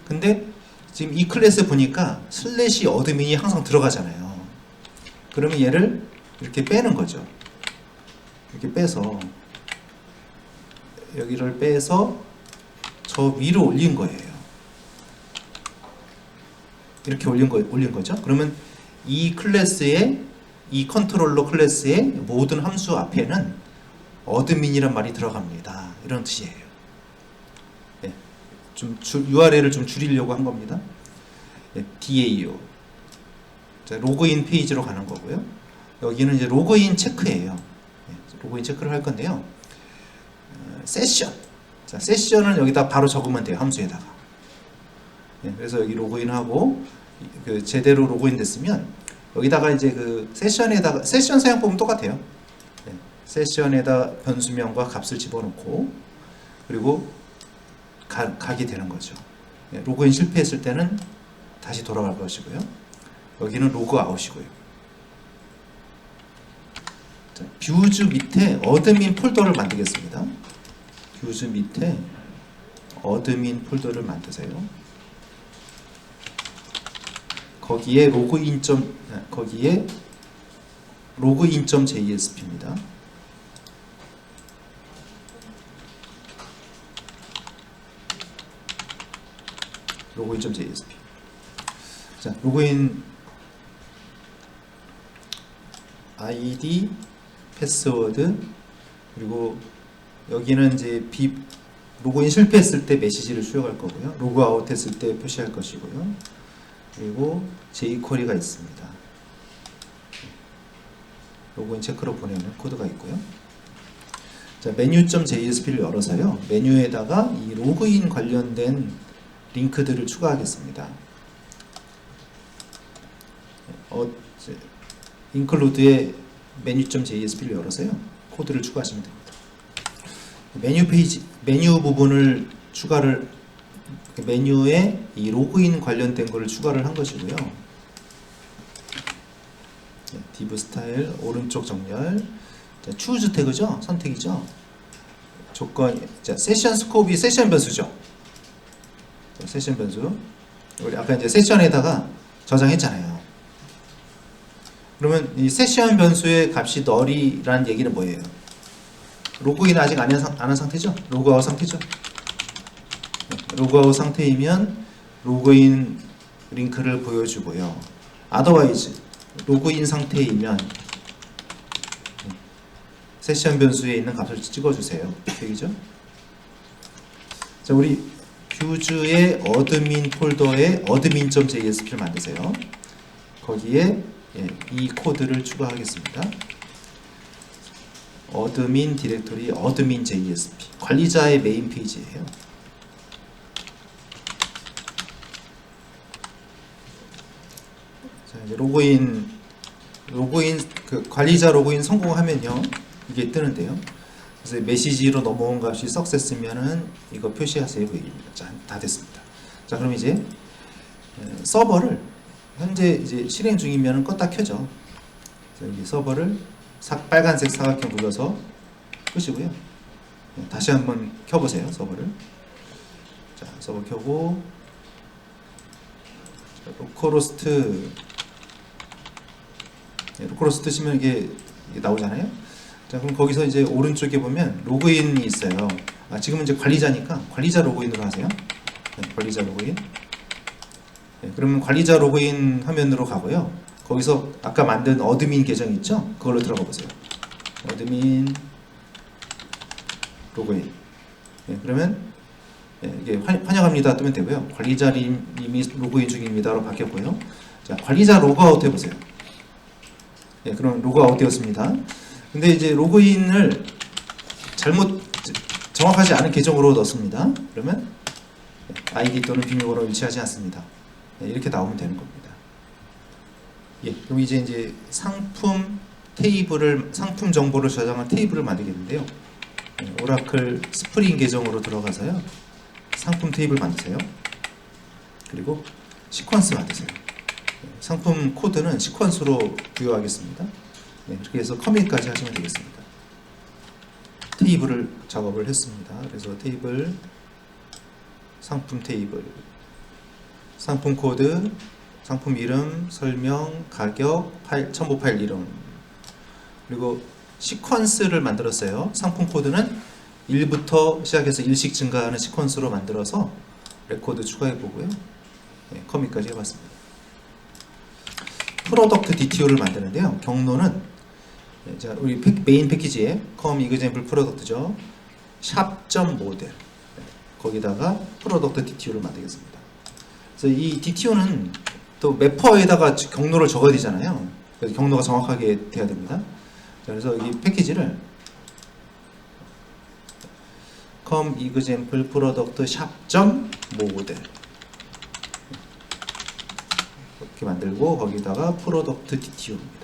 근데 지금 이 클래스 보니까 슬래시 어드민이 항상 들어가잖아요. 그러면 얘를 이렇게 빼는 거죠. 이렇게 빼서 여기를 빼서 저 위로 올린 거예요. 이렇게 올린 거죠. 그러면 이 클래스의 이 컨트롤러 클래스의 모든 함수 앞에는 어드민이란 말이 들어갑니다. 이런 뜻이에요. 네, 좀 URL을 좀 줄이려고 한 겁니다. 네, DAO. 자, 로그인 페이지로 가는 거고요. 여기는 이제 로그인 체크예요. 네, 로그인 체크를 할 건데요. 세션. 자, 세션을 여기다 바로 적으면 돼요. 함수에다가. 네, 그래서 여기 로그인하고 제대로 로그인 됐으면 여기다가 이제 세션에다가 세션 사용법은 똑같아요. 네, 세션에다 변수명과 값을 집어넣고 그리고 가게 되는 거죠. 네, 로그인 실패했을 때는 다시 돌아갈 것이고요. 여기는 로그아웃이고요. 자, 뷰즈 밑에 어드민 폴더를 만들겠습니다. 뷰즈 밑에 어드민 폴더를 만드세요. 거기에 로그인.jsp입니다. 로그인.jsp. 자, 로그인 아이디, 패스워드, 그리고 여기는 이제 로그인 실패했을 때 메시지를 수령할 거고요. 로그아웃 했을 때 표시할 것이고요. 그리고 jQuery가 있습니다. 로그인 체크로 보내는 코드가 있고요. 자, 메뉴.jsp를 열어서요. 메뉴에다가 이 로그인 관련된 링크들을 추가하겠습니다. include의 메뉴.jsp를 열어서요. 코드를 추가하시면 됩니다. 메뉴 페이지, 메뉴 부분을 추가를, 메뉴에 이 로그인 관련된 것을 추가를 한 것이고요. div 스타일 오른쪽 정렬, 자, choose 태그죠, 선택이죠. 조건, 자, 세션 스코프이 세션 변수죠. 자, 세션 변수. 우리 아까 이제 세션에다가 저장했잖아요. 그러면 이 세션 변수의 값이 null이라는 얘기는 뭐예요? 로그인 아직 안 한 상태죠? 로그아웃 상태죠? 로그아웃 상태이면 로그인 링크를 보여주고요. otherwise 로그인 상태이면 세션 변수에 있는 값을 찍어주세요. 여기죠? 자, 우리 뷰즈의 어드민 폴더에 admin.jsp를 만드세요. 거기에 이 코드를 추가하겠습니다. admin 디렉토리 admin.jsp 관리자의 메인 페이지예요. 자, 이제 로그인 그 관리자 로그인 성공하면요 이게 뜨는데요. 그래서 메시지로 넘어온 값이 success면은 이거 표시하세요 얘기입니다. 자, 다 됐습니다. 자, 그럼 이제 서버를 현재 이제 실행 중이면 껐다 켜죠. 그래서 이 서버를 빨간색 사각형 눌러서 끄시고요. 다시 한번 켜보세요. 서버를. 자, 서버 켜고 로컬호스트 치면 이게 나오잖아요. 자, 그럼 거기서 이제 오른쪽에 보면 로그인이 있어요. 아, 지금은 이제 관리자니까 관리자 로그인으로 하세요. 관리자 로그인. 그러면 관리자 로그인 화면으로 가고요. 거기서 아까 만든 어드민 계정 있죠? 그걸로 들어가 보세요. 어드민 로그인. 그러면 이게 환영합니다 뜨면 되고요. 관리자님이 로그인 중입니다로 바뀌었고요. 자, 관리자 로그아웃 해보세요. 그럼 로그아웃 되었습니다. 근데 이제 로그인을 정확하지 않은 계정으로 넣습니다. 그러면 아이디 또는 비밀번호 일치하지 않습니다. 이렇게 나오면 되는 겁니다. 그럼 이제 상품 정보를 저장한 테이블을 만들겠는데요. 오라클 스프링 계정으로 들어가서요. 상품 테이블 만드세요. 그리고 시퀀스 만드세요. 상품 코드는 시퀀스로 부여하겠습니다. 이렇게 해서 커밋까지 하시면 되겠습니다. 테이블을 작업을 했습니다. 그래서 테이블, 상품 테이블, 상품 코드, 상품 이름, 설명, 가격, 첨부 파일 이름, 그리고 시퀀스를 만들었어요. 상품 코드는 1부터 시작해서 1씩 증가하는 시퀀스로 만들어서 레코드 추가해 보고요. 커밋까지 해봤습니다. 프로덕트 DTO를 만드는데요. 경로는 자, 우리 메인 패키지에 com example 프로덕트죠. 샵.model 거기다가 프로덕트 DTO를 만들겠습니다. 그래서 이 DTO는 또 매퍼에다가 경로를 적어야 되잖아요. 그래서 경로가 정확하게 돼야 됩니다. 자, 그래서 이 패키지를 com example 프로덕트 샵.model 이렇게 만들고 거기다가 프로덕트 DTO입니다.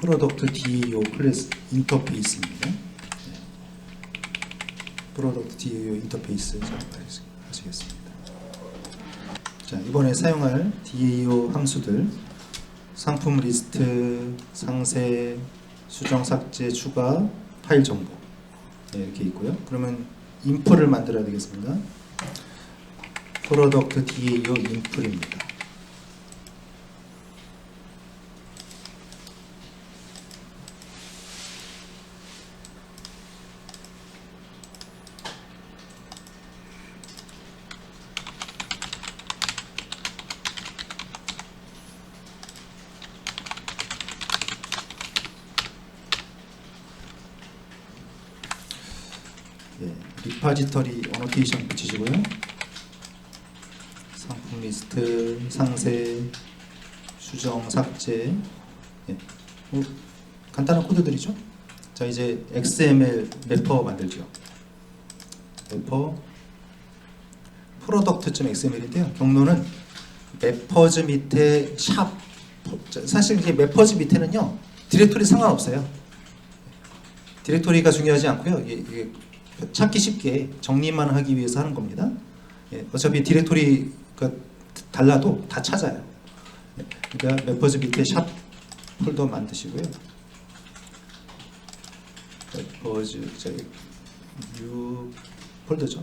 프로덕트 DAO 클래스 인터페이스입니다. 프로덕트 DAO 인터페이스 작업하시겠습니다. 자, 이번에 사용할 DAO 함수들 상품 리스트, 상세, 수정, 삭제, 추가, 파일 정보 이렇게 있고요. 그러면 인프를 만들어야 되겠습니다. 프로덕트 DAO 인프입니다. 리파지터리 어노테이션 붙이시고요. 상품 리스트, 상세, 수정, 삭제. 예. 간단한 코드들이죠. 자, 이제 XML 매퍼 만들죠. 매퍼 product.xml인데요. 경로는 매퍼즈 밑에 샵. 사실 이제 매퍼즈 밑에는요 디렉토리 상관없어요. 디렉토리가 중요하지 않고요. 이게 찾기 쉽게 정리만 하기 위해서 하는 겁니다. 예, 어차피 디렉토리가 달라도 다 찾아요. 예, 그러니까 매퍼즈 밑에 샵 폴더 만드시고요. 매퍼즈 저기 뉴 폴더죠.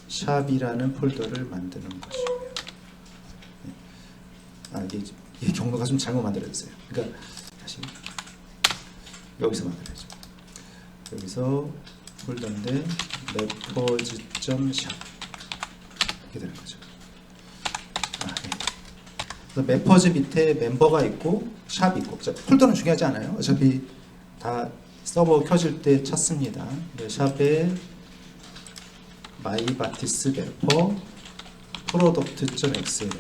샵이라는 폴더를 만드는 것이고요. 이게 경로가 좀 잘못 만들어졌어요. 그러니까 다시 여기서 만들어야죠. 여기서 폴더인데 매퍼즈.샵 이렇게 되는 거죠. 그래서 매퍼즈 밑에 멤버가 있고 샵이 있고. 자, 폴더는 중요하지 않아요. 어차피 다 서버 켜질 때 찾습니다. 샵에 마이바티스 매퍼 product.xml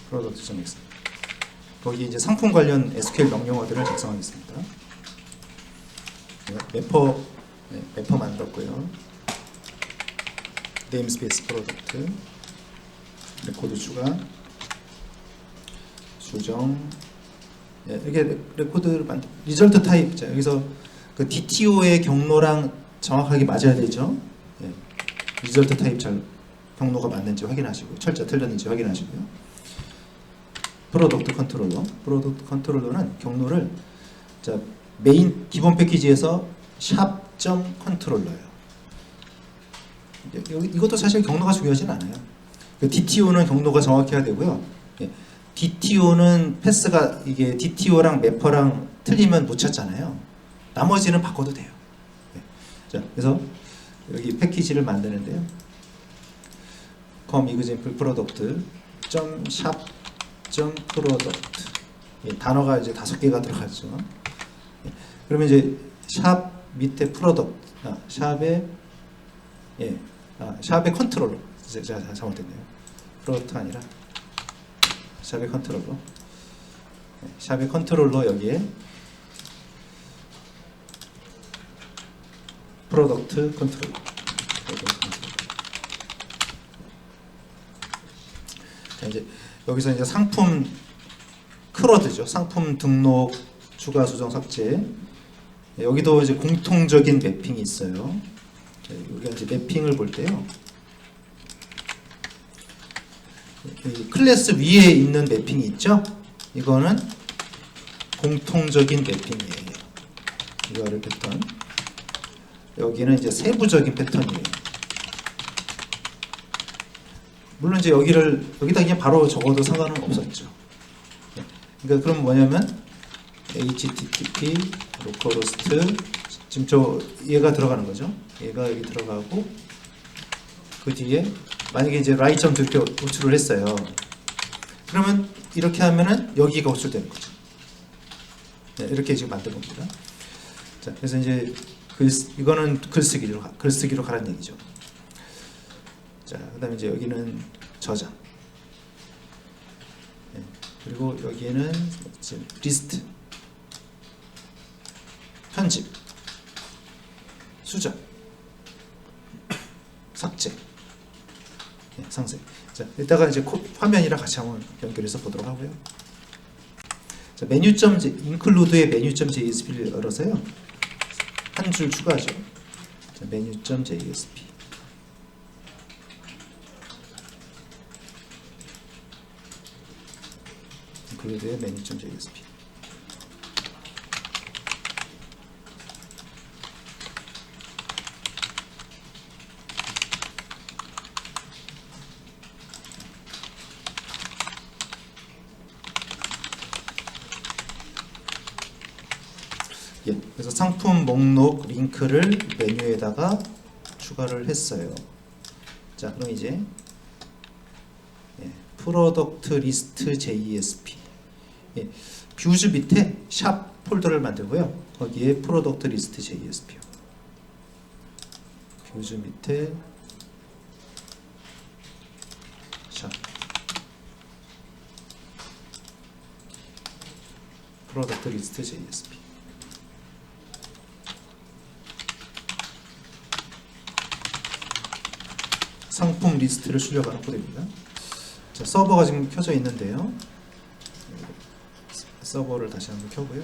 product.xml 거기 이제 상품 관련 SQL 명령어들을 작성하겠습니다. 매퍼 만들었고요. 네임스페이스 프로덕트 레코드 추가 수정. 예, 이렇게 레코드를 리절트 타입. 자, 여기서 그 DTO의 경로랑 정확하게 맞아야 되죠. 예, 리절트 타입 경로가 맞는지 확인하시고 철자 틀렸는지 확인하시고요. 프로덕트 컨트롤러는 경로를 자, 메인 기본 패키지에서 샵.컨트롤러예요. 이것도 사실 경로가 중요하진 않아요. 그 DTO는 경로가 정확해야 되고요. 예, DTO는 패스가 이게 DTO랑 매퍼랑 틀리면 못 찾잖아요. 나머지는 바꿔도 돼요. 예. 자, 그래서 여기 패키지를 만드는데요. com example product .shop.product 단어가 이제 5개가 들어갔죠. 예. 그러면 이제 샵 밑에 프로덕트 샵의 샵의 컨트롤러 제가 잘못됐네요. 프로덕트 아니라 샵의 컨트롤러. 샵의 컨트롤러 여기에 프로덕트 컨트롤러. 자, 이제 여기서 이제 상품 크로드죠. 상품 등록 추가 수정 삭제. 여기도 이제 공통적인 매핑이 있어요. 우리가 이제 매핑을 볼 때요. 이 클래스 위에 있는 매핑이 있죠. 이거는 공통적인 매핑이에요. 이거를 패턴. 여기는 이제 세부적인 패턴이에요. 물론 이제 여기다 그냥 바로 적어도 상관은 없었죠. 그러니까 그럼 뭐냐면 http localhost 지금 얘가 들어가는 거죠. 얘가 여기 들어가고 그 뒤에 만약에 이제 write.점 이렇게 호출을 했어요. 그러면 이렇게 하면은 여기가 호출되는 거죠. 네, 이렇게 지금 만든 겁니다. 자, 그래서 이제 이거는 글쓰기로 가라는 얘기죠. 자, 그다음에 이제 여기는 저장. 네, 그리고 여기에는 리스트, 편집, 수정, 삭제, 네, 상세. 자, 이따가 이제 화면이랑 같이 한번 연결해서 보도록 하고요. 자, include의 menu.jsp를 열어서요. 한 줄 추가하죠. 자, menu.jsp. include의 menu.jsp. 예, 그래서 상품 목록 링크를 메뉴에다가 추가를 했어요. 자, 그럼 이제 프로덕트 리스트 JSP. 예, 뷰즈 밑에 샵 폴더를 만들고요. 거기에 프로덕트 리스트 JSP요. 뷰즈 밑에 샵 프로덕트 리스트 JSP. 상품 리스트를 출력하는 코드입니다. 자, 서버가 지금 켜져 있는데요. 서버를 다시 한번 켜고요.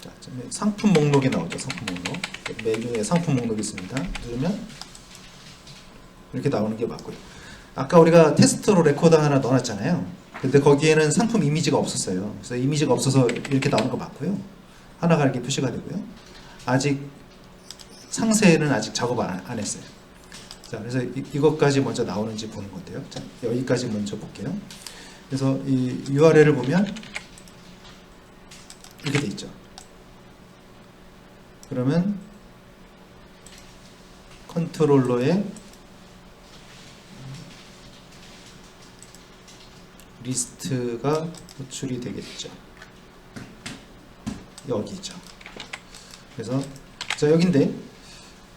자, 상품 목록이 나오죠. 상품 목록. 메뉴에 상품 목록이 있습니다. 누르면 이렇게 나오는 게 맞고요. 아까 우리가 테스트로 레코더 하나 넣어놨잖아요. 근데 거기에는 상품 이미지가 없었어요. 그래서 이미지가 없어서 이렇게 나오는 거 맞고요. 하나가 이렇게 표시가 되고요. 아직 상세는 아직 작업 안 했어요. 자, 그래서 이것까지 먼저 나오는지 보는 건데요. 자, 여기까지 먼저 볼게요. 그래서 이 URL을 보면 이렇게 돼 있죠. 그러면 컨트롤러에 리스트가 호출이 되겠죠. 여기죠. 그래서 자, 여긴데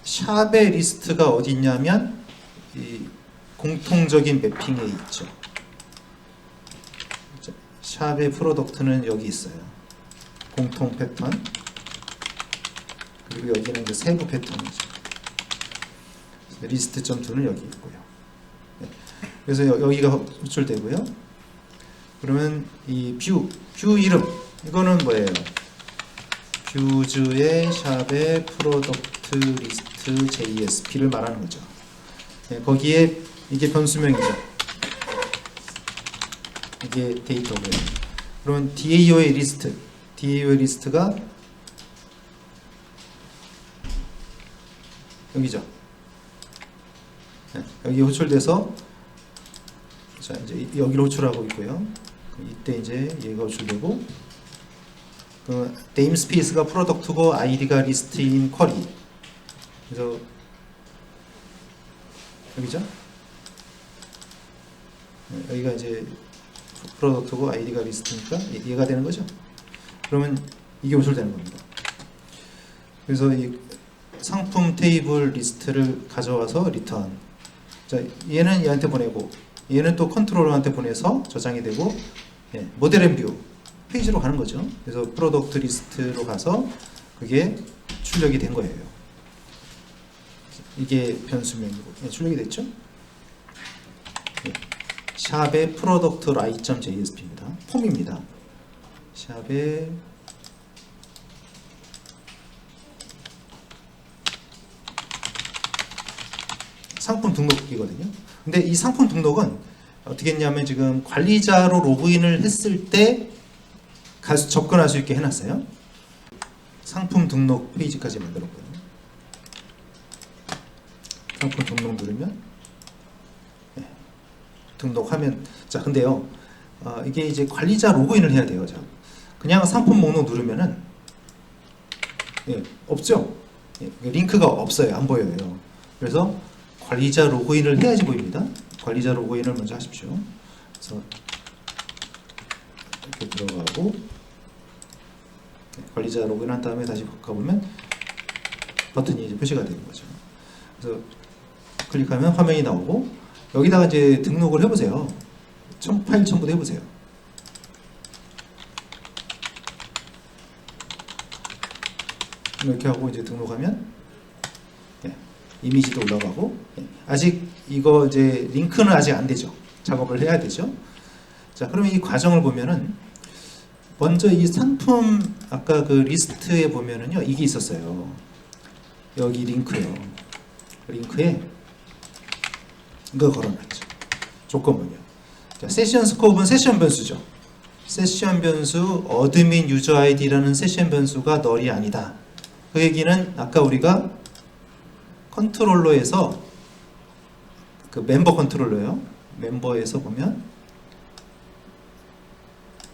샵의 리스트가 어디 있냐면 이 공통적인 매핑에 있죠. 자, 샵의 프로덕트는 여기 있어요. 공통 패턴. 그리고 여기는 이제 세부 패턴이죠. 리스트.2는 여기 있고요. 네. 그래서 여기가 호출되고요. 그러면 이 뷰 이름 이거는 뭐예요? 뷰즈의 샵의 프로덕트 리스트 JSP를 말하는 거죠. 네, 거기에 이게 변수명이죠. 이게 데이터고요. 그러면 DAO의 리스트가 여기죠. 네, 여기 호출돼서 자, 이제 여기로 호출하고 있고요. 이때 이제 얘가 호출되고, 그 네임스페이스가 프로덕트고 아이디가 리스트인 쿼리. 그래서 여기죠. 네, 여기가 이제 프로덕트고 아이디가 리스트니까 얘가 되는 거죠. 그러면 이게 호출되는 겁니다. 그래서 이 상품 테이블 리스트를 가져와서 리턴. 자, 얘는 얘한테 보내고, 얘는 또 컨트롤러한테 보내서 저장이 되고, 예, 모델 앤 뷰 페이지로 가는 거죠. 그래서 프로덕트 리스트로 가서 그게 출력이 된 거예요. 이게 변수명이고, 예, 출력이 됐죠? 예, 샵의 프로덕트 write.jsp입니다. 폼입니다. 샵의 상품 등록이거든요. 근데 이 상품 등록은 어떻게 했냐면 지금 관리자로 로그인을 했을 때 접근할 수 있게 해놨어요. 상품 등록 페이지까지 만들었고요. 상품 등록 누르면 네, 등록하면 자, 근데요 이게 이제 관리자 로그인을 해야 돼요. 자, 그냥 상품 목록 누르면은 예, 없죠. 예, 링크가 없어요. 안 보여요. 그래서 관리자 로그인을 해야지 보입니다. 관리자 로그인을 먼저 하십시오. 그래서 이렇게 들어가고 관리자 로그인한 다음에 다시 가보면 버튼이 이제 표시가 되는 거죠. 그래서 클릭하면 화면이 나오고 여기다가 이제 등록을 해보세요. 파일 첨부도 해보세요. 이렇게 하고 이제 등록하면 네, 이미지도 올라가고 네, 아직 이거 이제 링크는 아직 안 되죠. 작업을 해야 되죠. 자, 그러면 이 과정을 보면은 먼저 이 상품 아까 그 리스트에 보면은요 이게 있었어요. 여기 링크요. 링크에 이거 걸어놨죠. 조건은요. 자, 세션 스코프는 세션 변수죠. 세션 변수 어드민 유저 아이디라는 세션 변수가 널이 아니다. 그 얘기는 아까 우리가 컨트롤러에서 그 멤버 컨트롤러요. 멤버에서 보면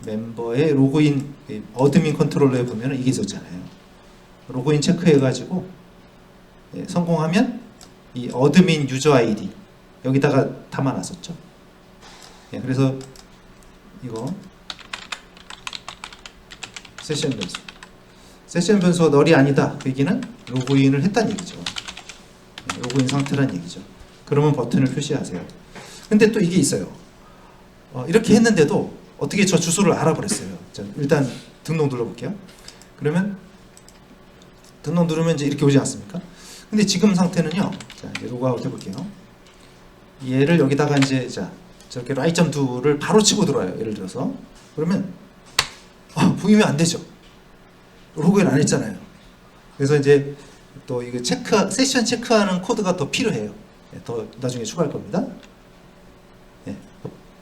멤버의 로그인 어드민 컨트롤러에 보면 이게 있었잖아요. 로그인 체크해가지고 성공하면 이 어드민 유저 아이디 여기다가 담아놨었죠. 그래서 이거 세션 변수, 세션 변수가 널이 아니다. 그 얘기는 로그인을 했다는 얘기죠. 로그인 상태란 얘기죠. 그러면 버튼을 표시하세요. 근데 또 이게 있어요. 이렇게 했는데도 어떻게 저 주소를 알아버렸어요. 자, 일단 등록 눌러볼게요. 그러면 등록 누르면 이제 이렇게 오지 않습니까? 근데 지금 상태는요. 자, 이제 로그아웃 해볼게요. 얘를 여기다가 이제 자 저렇게 write.do를 바로 치고 들어와요. 예를 들어서 그러면 보이면 안 되죠. 로그인 안 했잖아요. 그래서 이제 또 이거 세션 체크하는 코드가 더 필요해요. 더 나중에 추가할 겁니다.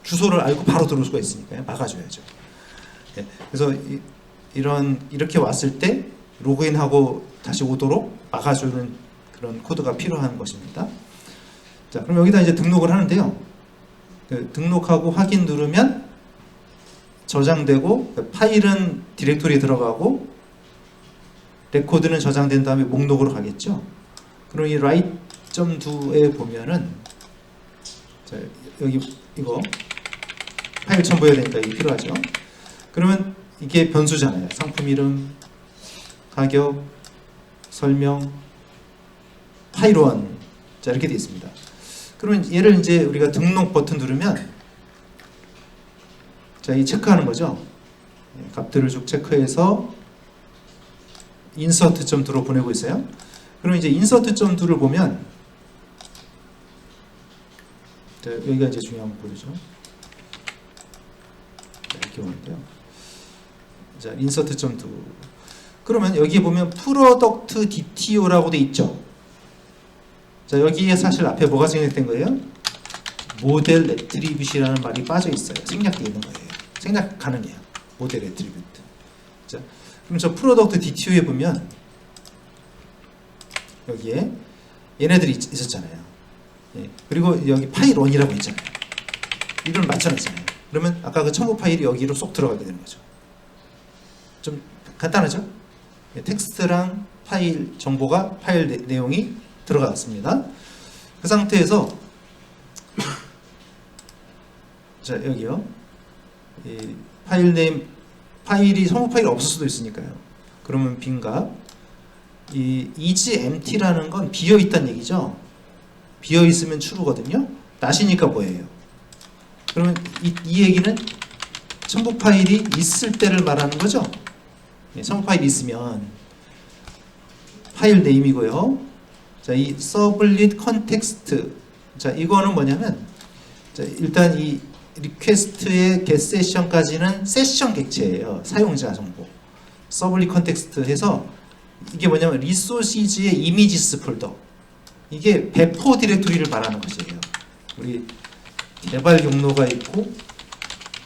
주소를 알고 바로 들어올 수가 있으니까요. 막아줘야죠. 그래서 이렇게 왔을 때 로그인하고 다시 오도록 막아주는 그런 코드가 필요한 것입니다. 자, 그럼 여기다 이제 등록을 하는데요. 등록하고 확인 누르면 저장되고 파일은 디렉토리에 들어가고 레코드는 저장된 다음에 목록으로 가겠죠. 그럼 이 write.do에 보면은 자, 여기 이거 파일 첨부해야 되니까 이게 필요하죠. 그러면 이게 변수잖아요. 상품 이름, 가격, 설명, 파일 1. 자, 이렇게 되어 있습니다. 그러면 얘를 이제 우리가 등록 버튼 누르면 자, 이 체크하는 거죠. 값들을 쭉 체크해서 insert.do로 보내고 있어요. 그럼 이제 insert.do를 보면 자, 여기가 이제 중요한 부분이죠. 자, 이렇게 오는데요. 자, insert.do. 그러면 여기에 보면 product DTO라고 돼 있죠. 자, 여기에 사실 앞에 뭐가 생략된 거예요? 모델 애트리뷰트라는 말이 빠져 있어요. 생략되어 있는 거예요. 생략 가능해요. 모델 애트리뷰트. 자, 그럼 저 프로덕트 DTO에 보면 여기에 얘네들이 있었잖아요. 그리고 여기 파일 1이라고 있잖아요. 이걸 맞춰놨잖아요. 그러면 아까 그 첨부 파일이 여기로 쏙 들어가게 되는 거죠. 좀 간단하죠? 텍스트랑 파일 정보가 파일 내용이 들어갔습니다. 그 상태에서 자, 여기요. 이 파일 네임 파일이 첨부 파일이 없을 수도 있으니까요. 그러면 빈값 이 is empty라는 건 비어 있다는 얘기죠. 비어 있으면 true거든요. not이니까 뭐예요? 그러면 이 얘기는 첨부 파일이 있을 때를 말하는 거죠. 첨부 파일이 있으면 파일 네임이고요. 자, 이 서블릿 컨텍스트. 자, 이거는 뭐냐면 자, 일단 이 리퀘스트의 get 세션까지는 세션 객체예요. 사용자 정보. 서블릿 컨텍스트 해서 이게 뭐냐면 리소시즈의 이미지스 폴더. 이게 배포 디렉토리를 말하는 것이에요. 우리 개발 경로가 있고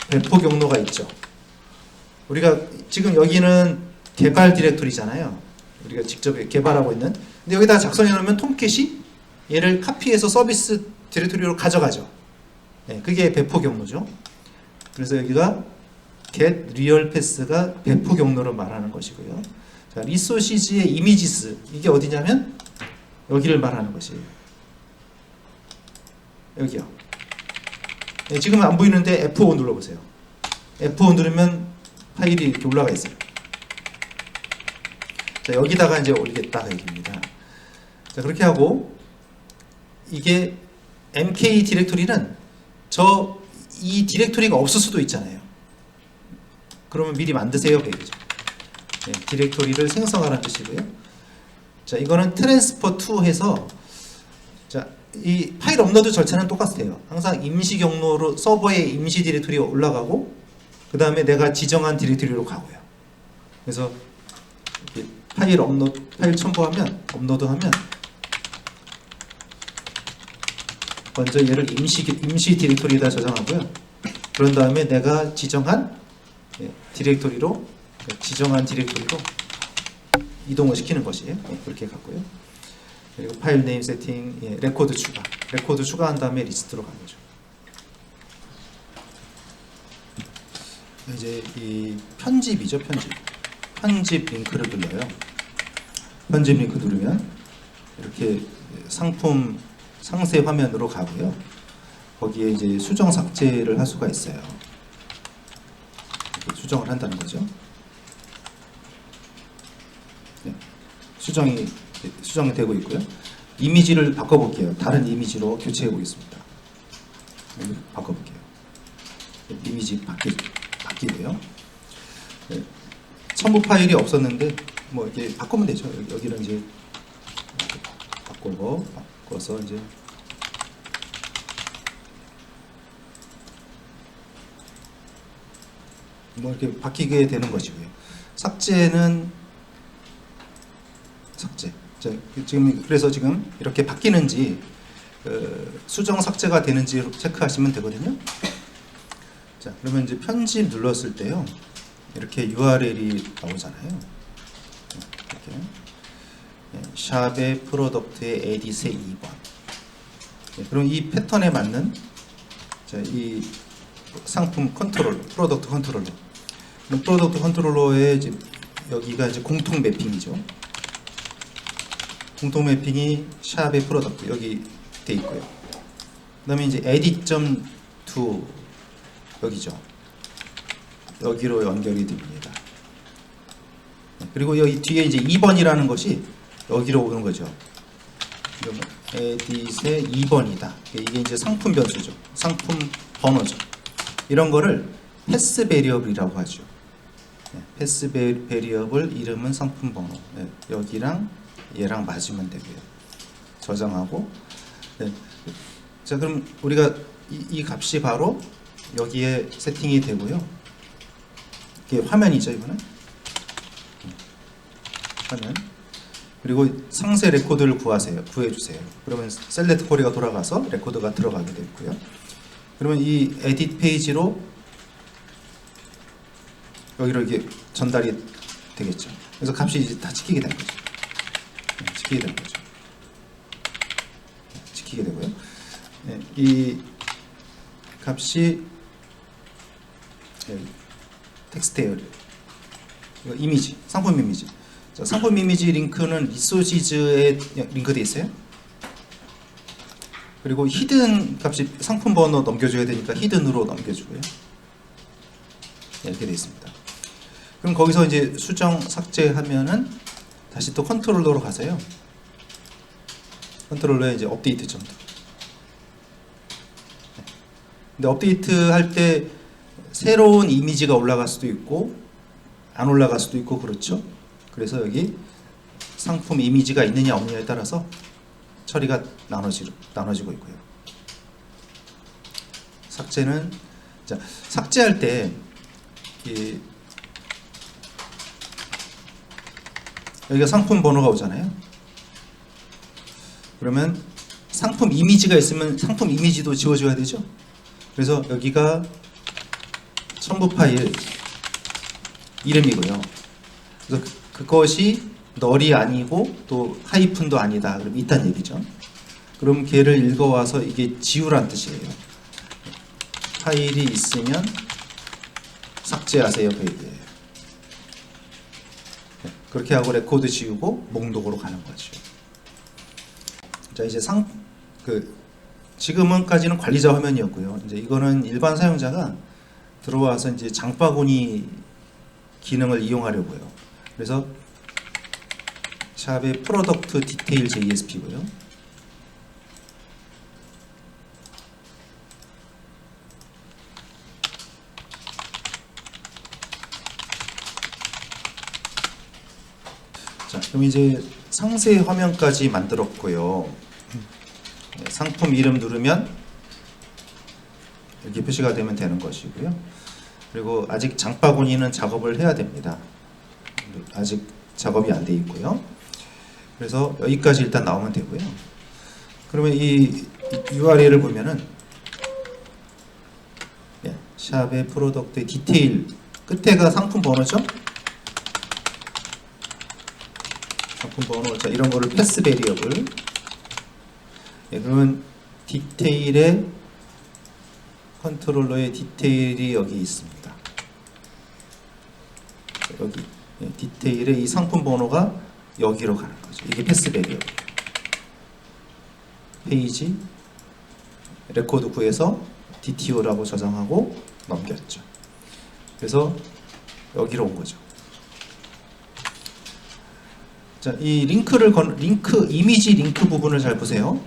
배포 경로가 있죠. 우리가 지금 여기는 개발 디렉토리잖아요. 우리가 직접 개발하고 있는. 근데 여기다가 작성해 놓으면 톰캣이 얘를 카피해서 서비스 디렉토리로 가져가죠. 그게 배포 경로죠. 그래서 여기가 get real path가 배포 경로를 말하는 것이고요. 자, 리소시즈의 이미지스 이게 어디냐면 여기를 말하는 것이에요. 여기요. 지금은 안 보이는데 F5 눌러보세요. F5 누르면 파일이 이렇게 올라가 있어요. 자, 여기다가 이제 올리겠다 그 얘기입니다. 자, 그렇게 하고 이게 MK 디렉토리는 이 디렉토리가 없을 수도 있잖아요. 그러면 미리 만드세요 그 얘기죠. 디렉토리를 생성하라는 뜻이고요. 자, 이거는 트랜스퍼 투 해서 자, 이 파일 업로드 절차는 똑같아요. 항상 임시 경로로 서버에 임시 디렉토리가 올라가고 그 다음에 내가 지정한 디렉토리로 가고요. 그래서 파일 첨부하면 업로드하면 먼저 얘를 임시 디렉토리에다 저장하고요. 그런 다음에 내가 지정한 디렉토리로 이동을 시키는 것이에요. 그렇게 갔고요. 그리고 파일 네임 세팅, 레코드 추가한 다음에 리스트로 가는 거죠. 이제 이 편집 링크를 눌러요. 편집 링크 누르면 이렇게 상품 상세 화면으로 가고요. 거기에 이제 수정 삭제를 할 수가 있어요. 이렇게 수정을 한다는 거죠. 네, 수정이 되고 있고요. 이미지를 바꿔볼게요. 다른 이미지로 교체해 보겠습니다. 바꿔볼게요. 이미지 바뀌고요. 네, 첨부 파일이 없었는데 뭐 이렇게 바꾸면 되죠. 여기는 이제 바꿔서 이제 뭐 이렇게 바뀌게 되는 것이고요. 삭제는 삭제. 자, 그래서 지금 이렇게 바뀌는지 수정 삭제가 되는지 체크하시면 되거든요. 자, 그러면 이제 편집 눌렀을 때요. 이렇게 URL이 나오잖아요. 이렇게 샵의 프로덕트의 에딧의 2번. 그럼 이 패턴에 맞는 이 상품 컨트롤러, 프로덕트 컨트롤러. 프로덕트 컨트롤러의 이제 여기가 이제 공통 매핑이죠. 공통 매핑이 샵의 프로덕트 여기 돼 있고요. 그다음에 이제 edit.to 여기죠. 여기로 연결이 됩니다. 그리고 여기 뒤에 이제 2번이라는 것이 여기로 오는 거죠. edit의 2번이다. 이게 이제 상품 변수죠. 상품 번호죠. 이런 거를 패스 베리어블이라고 하죠. 패스 베리어블 이름은 상품 번호. 여기랑 얘랑 맞으면 되고요. 저장하고. 자, 그럼 우리가 이 값이 바로 여기에 세팅이 되고요. 이게 화면이죠, 이거는. 화면. 그리고 상세 레코드를 구해주세요. 그러면 셀렉트 쿼리가 돌아가서 레코드가 들어가게 되고요. 그러면 이 에딧 페이지로 여기로 이게 전달이 되겠죠. 그래서 값이 이제 다 찍히게 되는 거죠. 찍히게 되고요. 이 값이 텍스트예요. 이거 이미지, 상품 이미지. 자, 상품 이미지 링크는 리소시즈에 링크되어 있어요. 그리고 히든 값이 상품 번호 넘겨줘야 되니까 히든으로 넘겨주고요. 이렇게 되어 있습니다. 그럼 거기서 이제 수정 삭제하면은 다시 또 컨트롤러로 가세요. 컨트롤러에 이제 업데이트 정도. 근데 업데이트 할 때 새로운 이미지가 올라갈 수도 있고 안 올라갈 수도 있고 그렇죠. 그래서 여기 상품 이미지가 있느냐 없느냐에 따라서 처리가 나눠지고 있고요. 삭제는 자, 삭제할 때 여기가 상품 번호가 오잖아요. 그러면 상품 이미지가 있으면 상품 이미지도 지워줘야 되죠. 그래서 여기가 첨부 파일 이름이고요. 그래서 그것이 널이 아니고 또 하이픈도 아니다. 그럼 있다는 얘기죠. 그럼 걔를 읽어와서 이게 지우란 뜻이에요. 파일이 있으면 삭제하세요. 그 얘기예요. 그렇게 하고 레코드 지우고 목록으로 가는 거죠. 자, 이제 지금은까지는 관리자 화면이었고요. 이제 이거는 일반 사용자가 들어와서 이제 장바구니 기능을 이용하려고요. 그래서 샵의 프로덕트 디테일 JSP고요. 자, 그럼 이제 상세 화면까지 만들었고요. 상품 이름 누르면 이렇게 표시가 되면 되는 것이고요. 그리고 아직 장바구니는 작업을 해야 됩니다. 아직 작업이 안 돼 있고요. 그래서 여기까지 일단 나오면 되고요. 그러면 이 URL을 보면은 샵의 프로덕트의 디테일 끝에가 상품 번호죠. 상품 번호. 자, 이런 거를 패스 베리어블. 그러면 디테일의 컨트롤러의 디테일이 여기 있습니다. 여기 디테일의 이 상품 번호가 여기로 가는 거죠. 이게 패스 베리어블. 페이지 레코드 구해서 DTO라고 저장하고 넘겼죠. 그래서 여기로 온 거죠. 자, 이 이미지 링크 부분을 잘 보세요.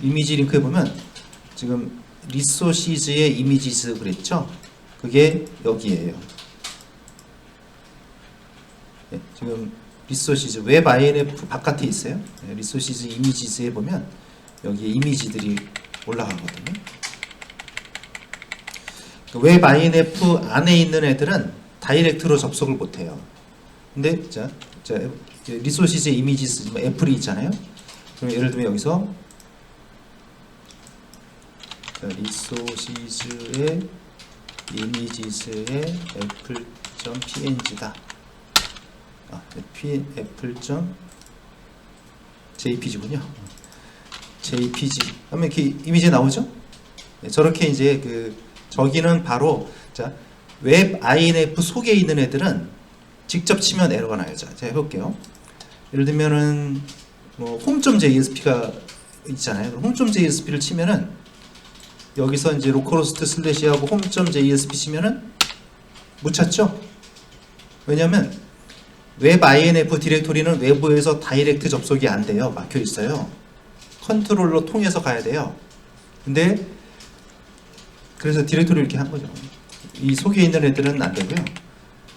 이미지 링크에 보면 지금 리소시즈의 이미지스 그랬죠? 그게 여기에요. 네, 지금 리소시즈 웹 INF 바깥에 있어요. 네, 리소시즈 이미지스에 보면 여기에 이미지들이 올라가거든요. 웹 INF 안에 있는 애들은 다이렉트로 접속을 못해요. 근데 자 리소시즈 이미지스 애플이 있잖아요. 그럼 예를 들면 여기서 리소시즈의 이미지스의 애플.png다. 애플.jpg군요. jpg 하면 이렇게 이미지 나오죠? 네, 저렇게 이제 저기는 바로 웹 INF 속에 있는 애들은 직접 치면 에러가 나요. 자, 제가 해볼게요. 예를 들면은 뭐 home.jsp가 있잖아요. home.jsp를 치면은 여기서 이제 로컬호스트 슬래시하고 home.jsp 치면은 못 찾죠? 왜냐면 웹 INF 디렉토리는 외부에서 다이렉트 접속이 안 돼요. 막혀 있어요. 컨트롤러 통해서 가야 돼요. 근데 그래서 디렉토리를 이렇게 한 거죠. 이 속에 있는 애들은 안 되고요.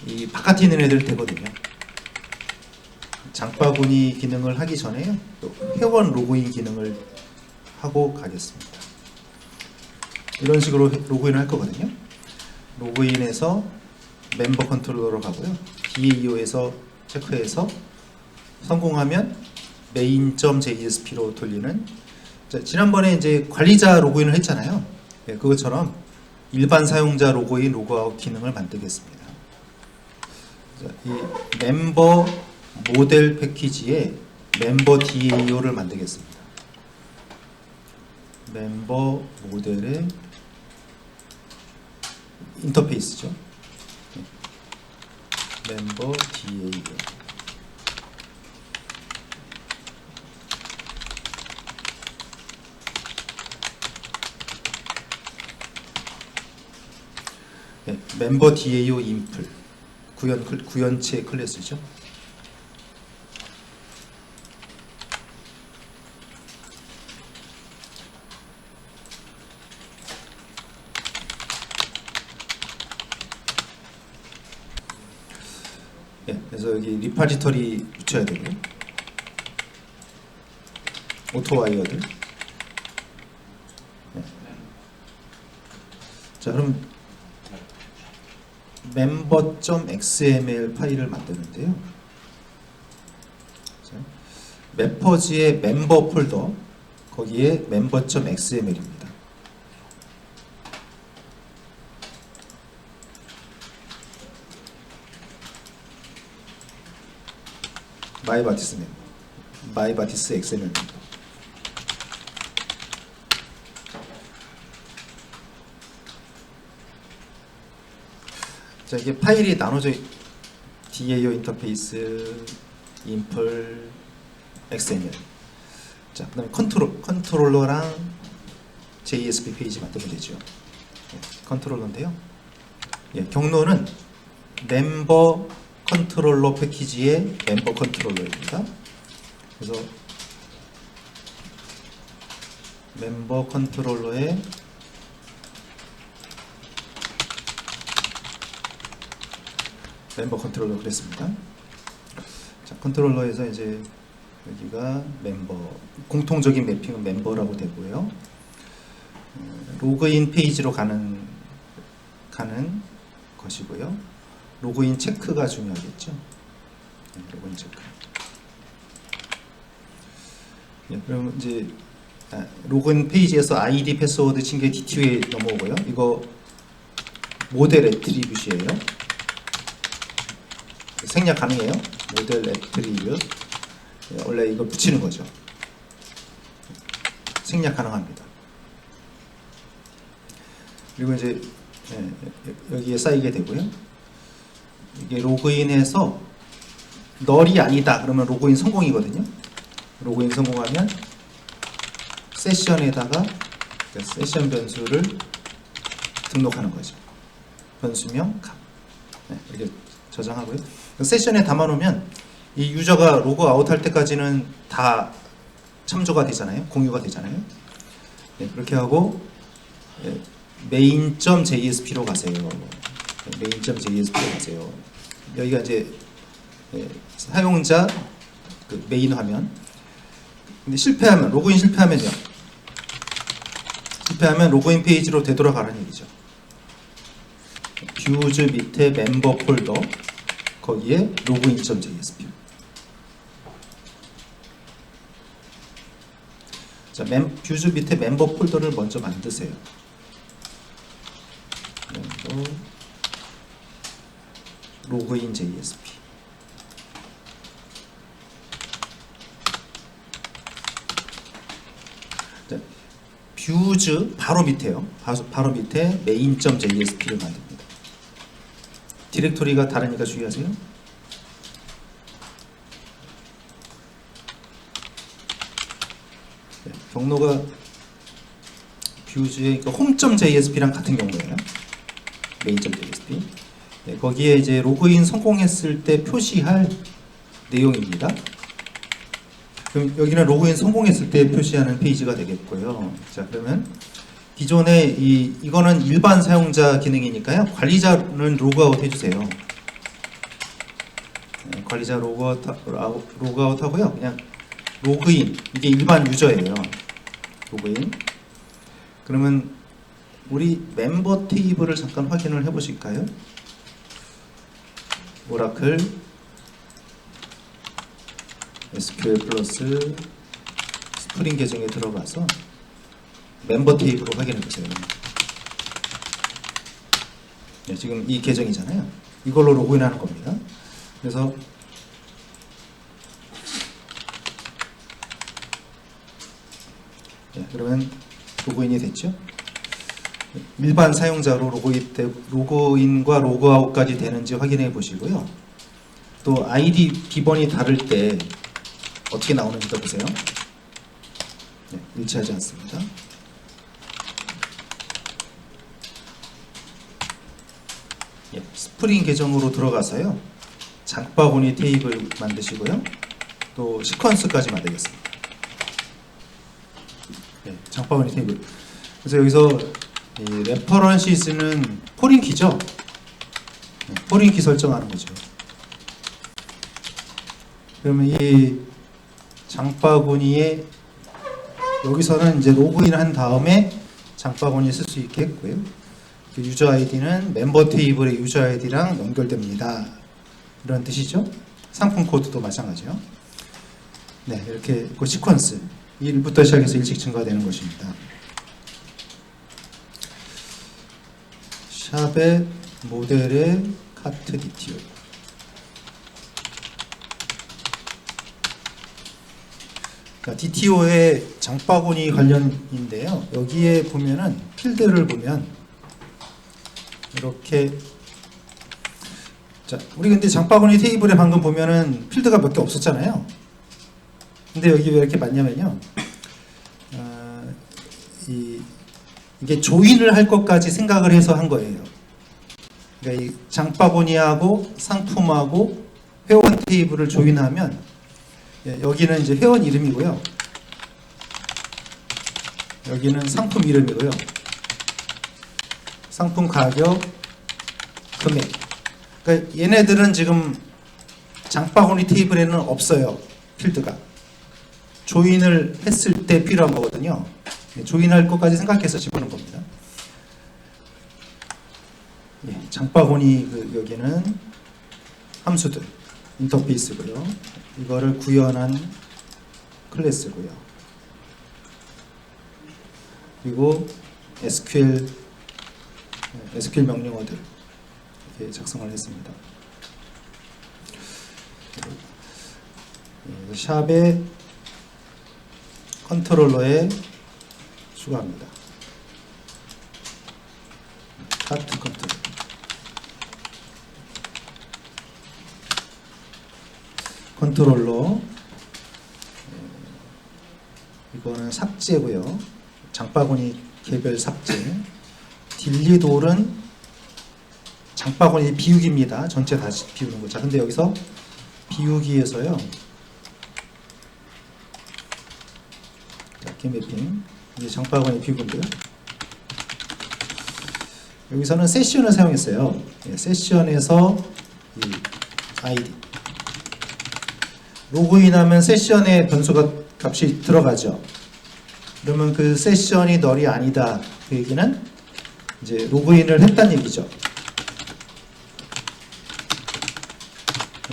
이 바깥에 있는 애들 되거든요. 장바구니 기능을 하기 전에 또 회원 로그인 기능을 하고 가겠습니다. 이런 식으로 로그인을 할 거거든요. 로그인해서 멤버 컨트롤러로 가고요. DAO에서 체크해서 성공하면 main.jsp로 돌리는. 자, 지난번에 이제 관리자 로그인을 했잖아요. 네, 그것처럼 일반 사용자 로그인, 로그아웃 기능을 만들겠습니다. 자, 이 멤버 모델 패키지에 멤버 DAO를 만들겠습니다. 멤버 모델의 인터페이스죠. 네. 멤버 DAO. 네, 멤버 DAO 인플 구현체 클래스죠. 네, 그래서 여기 리파지터리 붙여야 되고요. 오토와이어드. 네. 자, 그럼 member.xml 파일을 만드는데요. 자, 매퍼즈의 멤버 폴더 거기에 member.xml입니다. 마이바티스 멤버, 마이바티스 XML 멤버. 자, 이게 파일이 나눠져 DAO 인터페이스, 인플, XML. 자, 그다음에 컨트롤러랑 JSP 페이지 만들면 되죠. 네, 컨트롤러인데요. 예, 경로는 멤버 컨트롤러 패키지의 멤버 컨트롤러입니다. 그래서 멤버 컨트롤러의 멤버 컨트롤러 그랬습니다. 자, 컨트롤러에서 이제 여기가 멤버, 공통적인 매핑은 멤버라고 되고요. 로그인 페이지로 가는 것이고요. 로그인 체크가 중요하겠죠. 네, 로그인 체크. 네, 그럼 이제 로그인 페이지에서 아이디 패스워드 친 게 DTO에 넘어오고요. 이거 모델 애트리뷰트예요. 생략 가능해요. 모델 애트리뷰트. 네, 원래 이거 붙이는 거죠. 생략 가능합니다. 그리고 이제 여기에 쌓이게 되고요. 이게 로그인해서 널이 아니다 그러면 로그인 성공이거든요. 로그인 성공하면 세션에다가 세션 변수를 등록하는 거죠. 변수명 값. 네, 이렇게 저장하고요. 세션에 담아놓으면 이 유저가 로그아웃 할 때까지는 다 참조가 되잖아요. 공유가 되잖아요. 네, 그렇게 하고 main.jsp로 가세요. main.jsp로 가세요. 여기가 이제 사용자 그 메인 화면. 근데 실패하면 로그인 실패하면요. 실패하면 로그인 페이지로 되돌아가라는 얘기죠. 뷰즈 밑에 멤버 폴더 거기에 login.jsp. 자, 뷰즈 밑에 멤버 폴더를 먼저 만드세요. 멤버 login.jsp. 자, 뷰즈 바로 밑에요. 바로 밑에 main.jsp를 만듭니다. 디렉토리가 다르니까 주의하세요. 네, 경로가 뷰즈의 그러니까 home.jsp랑 같은 경로예요. main.jsp. 네, 거기에 이제 로그인 성공했을 때 표시할 내용입니다. 그럼 여기는 로그인 성공했을 때 표시하는 페이지가 되겠고요. 자, 그러면 기존에 이거는 일반 사용자 기능이니까요. 관리자는 로그아웃 해주세요. 네, 관리자 로그아웃 하고요. 그냥 로그인, 이게 일반 유저예요. 로그인. 그러면 우리 멤버 테이블을 잠깐 확인을 해보실까요? 오라클 SQL 플러스 스프링 계정에 들어가서 멤버 테이블을 확인해 보세요. 네, 지금 이 계정이잖아요. 이걸로 로그인하는 겁니다. 그래서 네, 그러면 로그인이 됐죠. 일반 사용자로 로그인과 로그아웃까지 되는지 확인해 보시고요. 또 아이디 비번이 다를 때 어떻게 나오는지도 보세요. 네, 일치하지 않습니다. 예, 스프링 계정으로 들어가서요. 장바구니 테이블 만드시고요. 또 시퀀스까지 만들겠습니다. 네, 장바구니 테이블. 그래서 여기서 이 레퍼런시스는 포린 키죠. 네, 포린 키 설정하는 거죠. 그러면 이 장바구니에 여기서는 이제 로그인한 다음에 장바구니 쓸 수 있게 했고요. 그 유저 아이디는 멤버 테이블의 유저 아이디랑 연결됩니다. 이런 뜻이죠. 상품 코드도 마찬가지요. 네, 이렇게 그 시퀀스 1부터 시작해서 일찍 증가되는 것입니다. 샵의 모델의 카트 DTO. DTO의 장바구니 관련인데요. 여기에 보면은 필드를 보면 이렇게 자, 우리 근데 장바구니 테이블에 방금 보면은 필드가 몇 개 없었잖아요. 근데 여기 왜 이렇게 많냐면요. 이게 조인을 할 것까지 생각을 해서 한 거예요. 그러니까 이 장바구니하고 상품하고 회원 테이블을 조인하면 여기는 이제 회원 이름이고요. 여기는 상품 이름이고요. 상품 가격, 금액. 그러니까 얘네들은 지금 장바구니 테이블에는 없어요. 필드가. 조인을 했을 때 필요한 거거든요. 조인할 것까지 생각해서 집어넣은 겁니다. 예, 장바구니 여기는 함수들, 인터페이스고요. 이거를 구현한 클래스고요. 그리고 SQL 명령어들 이렇게 작성을 했습니다. 샵의 컨트롤러에 추가합니다. 카트 컨트롤. 컨트롤러, 이거는 삭제고요. 장바구니 개별 삭제. 딜리트 올은 장바구니 비우기입니다. 전체 다시 비우는 거. 자, 근데 여기서 비우기에서요. 자, 기매핑. 이제 장바구니 비우기인데요. 여기서는 세션을 사용했어요. 예, 세션에서 이 아이디. 로그인하면 세션에 변수가 값이 들어가죠. 그러면 그 세션이 널이 아니다. 그 얘기는 이제 로그인을 했다는 얘기죠.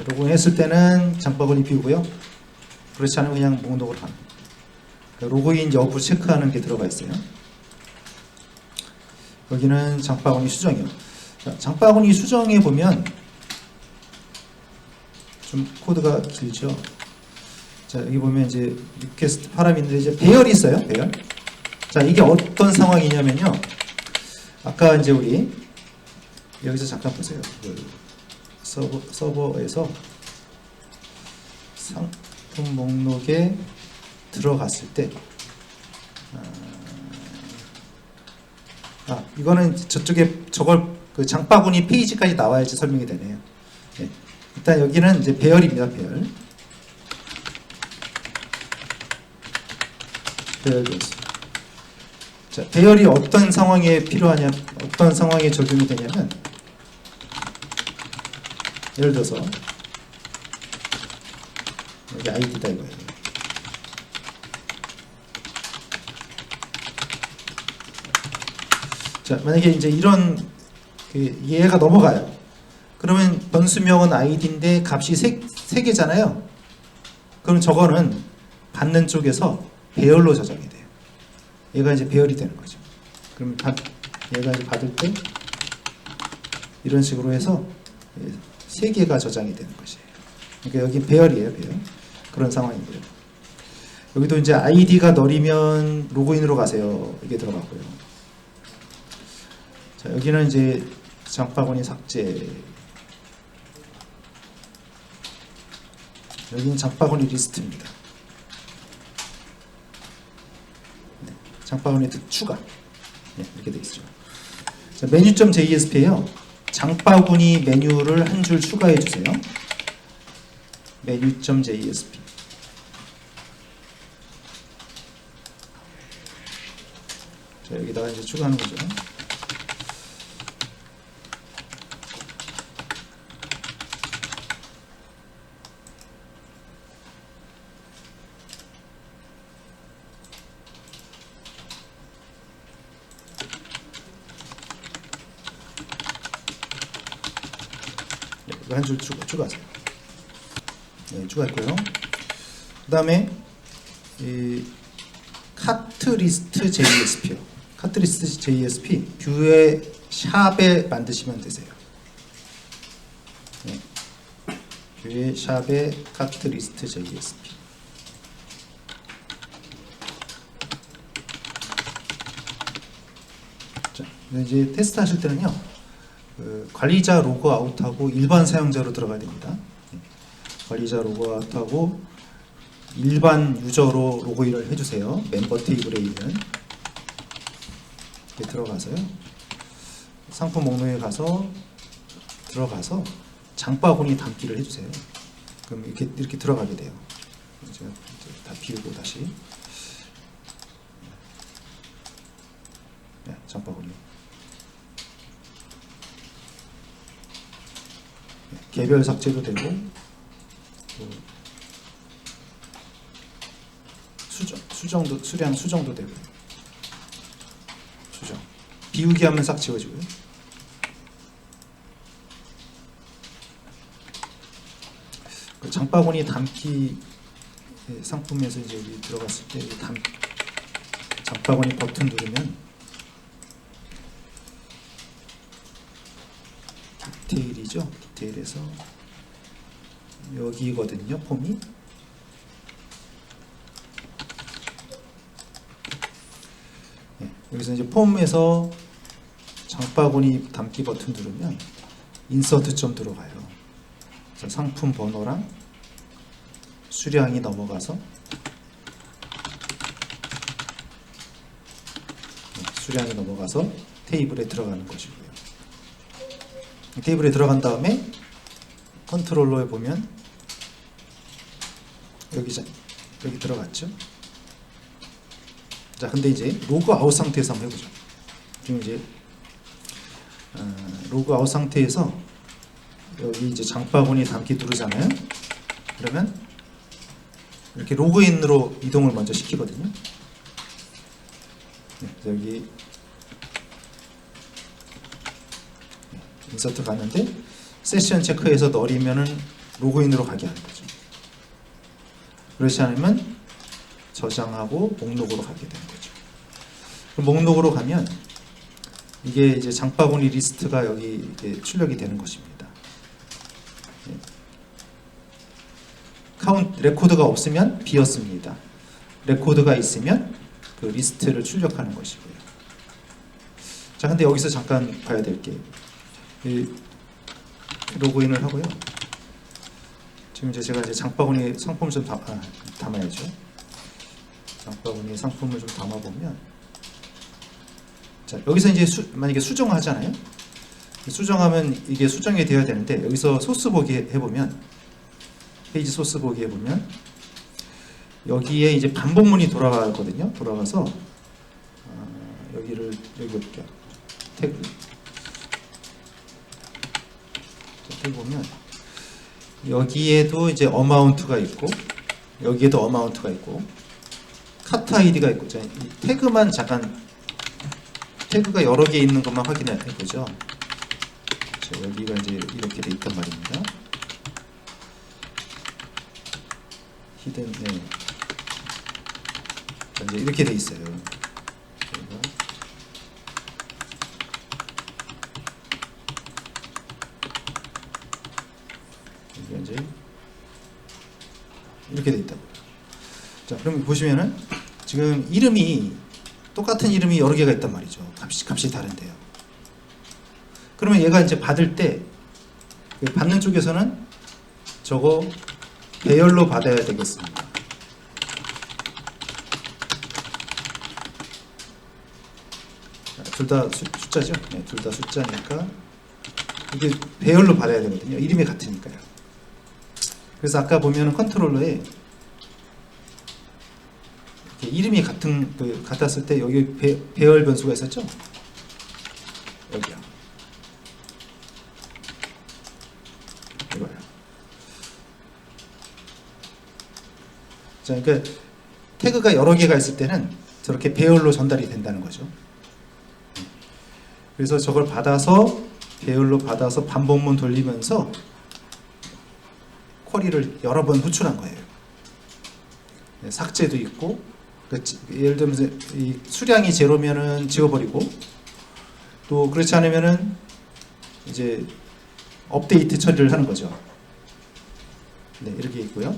로그인 했을 때는 장바구니 비우고요. 그렇지 않으면 그냥 목록으로 합니다. 그러니까 로그인 여부 체크하는 게 들어가 있어요. 여기는 장바구니 수정이요. 자, 장바구니 수정에 보면 좀 코드가 길죠. 자, 여기 보면 이제 리퀘스트 파라미터인데 이제 배열이 있어요. 배열. 자, 이게 어떤 상황이냐면요. 아까 이제 우리 여기서 잠깐 보세요. 그 서버에서 상품 목록에 들어갔을 때, 이거는 저쪽에 저걸 그 장바구니 페이지까지 나와야지 설명이 되네요. 네. 일단 여기는 이제 배열입니다. 배열. 배열 변수. 자, 배열이 어떤 상황에 필요하냐, 어떤 상황에 적용이 되냐면, 예를 들어서 여기 아이디다 이거예요. 자, 만약에 이제 이런 얘가 넘어가요. 그러면 변수명은 아이디인데 값이 세 개잖아요. 그럼 저거는 받는 쪽에서 배열로 저장이 돼요. 얘가 이제 배열이 되는 거죠. 그럼 얘가 이제 받을 때 이런 식으로 해서 세 개가 저장이 되는 것이에요. 그러니까 여기 배열이에요, 배열. 그런 상황이고요. 여기도 이제 아이디가 널이면 로그인으로 가세요. 이게 들어가고요. 자, 여기는 이제 장바구니 삭제. 여기는 장바구니 리스트입니다. 네, 장바구니 추가. 네, 이렇게 되어 있죠. 자, 메뉴.jsp에요. 장바구니 메뉴를 한 줄 추가해 주세요. 메뉴.jsp. 자, 여기다가 이제 추가하는 거죠. 한 줄 추가하세요. 네, 추가했고요. 그 다음에 카트리스트 JSP요. 카트리스트 JSP 뷰에 샵에 만드시면 되세요. 네. 뷰에 샵에 카트리스트 JSP. 자, 이제 테스트 하실 때는요. 관리자 로그아웃하고 일반 사용자로 들어가야 됩니다. 관리자 로그아웃하고 일반 유저로 로그인을 해주세요. 멤버 테이블에 있는 이렇게 들어가서요. 상품 목록에 가서 들어가서 장바구니 담기를 해주세요. 그럼 이렇게 들어가게 돼요. 제가 다 비우고 다시 네, 장바구니. 개별 삭제도 되고 수량 수정도 되고 수정 비우기 하면 싹 지워지고요. 그 장바구니 담기 상품에서 이제 여기 들어갔을 때 장바구니 버튼 누르면 디테일이죠. 디테일에서 여기거든요. 폼이. 네, 여기서 이제 폼에서 장바구니 담기 버튼 누르면 인서트 점 들어가요. 상품 번호랑 수량이 넘어가서 수량이 넘어가서 테이블에 들어가는 것이고요. 테이블에 들어간 다음에 컨트롤러에 보면 여기 들어갔죠. 자, 근데 이제 로그 아웃 상태에서 한번 해보죠. 지금 이제 로그 아웃 상태에서 여기 이제 장바구니 담기 누르잖아요. 그러면 이렇게 로그인으로 이동을 먼저 시키거든요. 네, 여기 인서트 가는데 세션 체크해서 넣으면은 로그인으로 가게 하는 거죠. 그렇지 않으면 저장하고 목록으로 가게 되는 거죠. 그럼 목록으로 가면 이게 이제 장바구니 리스트가 여기 이제 출력이 되는 것입니다. 네. 레코드가 없으면 비었습니다. 레코드가 있으면 그 리스트를 출력하는 것이고요. 자, 근데 여기서 잠깐 봐야 될 게 로그인을 하고요. 지금 이제 제가 이제 장바구니 상품을 좀 담아야죠. 장바구니 상품을 좀 담아보면, 자, 여기서 이제 만약에 수정하잖아요. 수정하면 이게 수정이 되어야 되는데, 여기서 소스 보기 해보면, 페이지 소스 보기 해보면, 여기에 이제 반복문이 돌아가거든요. 돌아가서 여기 볼게요. 태그 보면 여기에도 이제 어마운트가 있고, 여기에도 어마운트가 있고, 카트 아이디가 있고, 이 태그만 잠깐, 태그가 여러 개 있는 것만 확인해 보죠. 여기가 이제 이렇게 돼 있단 말입니다. 히든, 네. 이제 이렇게 돼 있어요. 이게 이제 이렇게 돼 있다고요. 자, 그럼 보시면은 지금 똑같은 이름이 여러 개가 있단 말이죠. 값이 다른데요. 그러면 얘가 이제 받을 때, 받는 쪽에서는 저거 배열로 받아야 되겠습니다. 둘 다 숫자죠. 네, 둘 다 숫자니까 이게 배열로 받아야 되거든요. 이름이 같으니까요. 그래서 아까 보면 컨트롤러에 이름이 같았을 때 여기 배열 변수가 있었죠? 여기요. 이거요. 자, 그러니까 태그가 여러 개가 있을 때는 저렇게 배열로 전달이 된다는 거죠. 그래서 저걸 배열로 받아서 반복문 돌리면서 쿼리를 여러 번 호출한 거예요. 네, 삭제도 있고, 예를 들면 이 수량이 제로면은 지워버리고, 또 그렇지 않으면은 이제 업데이트 처리를 하는 거죠. 네, 이렇게 있고요.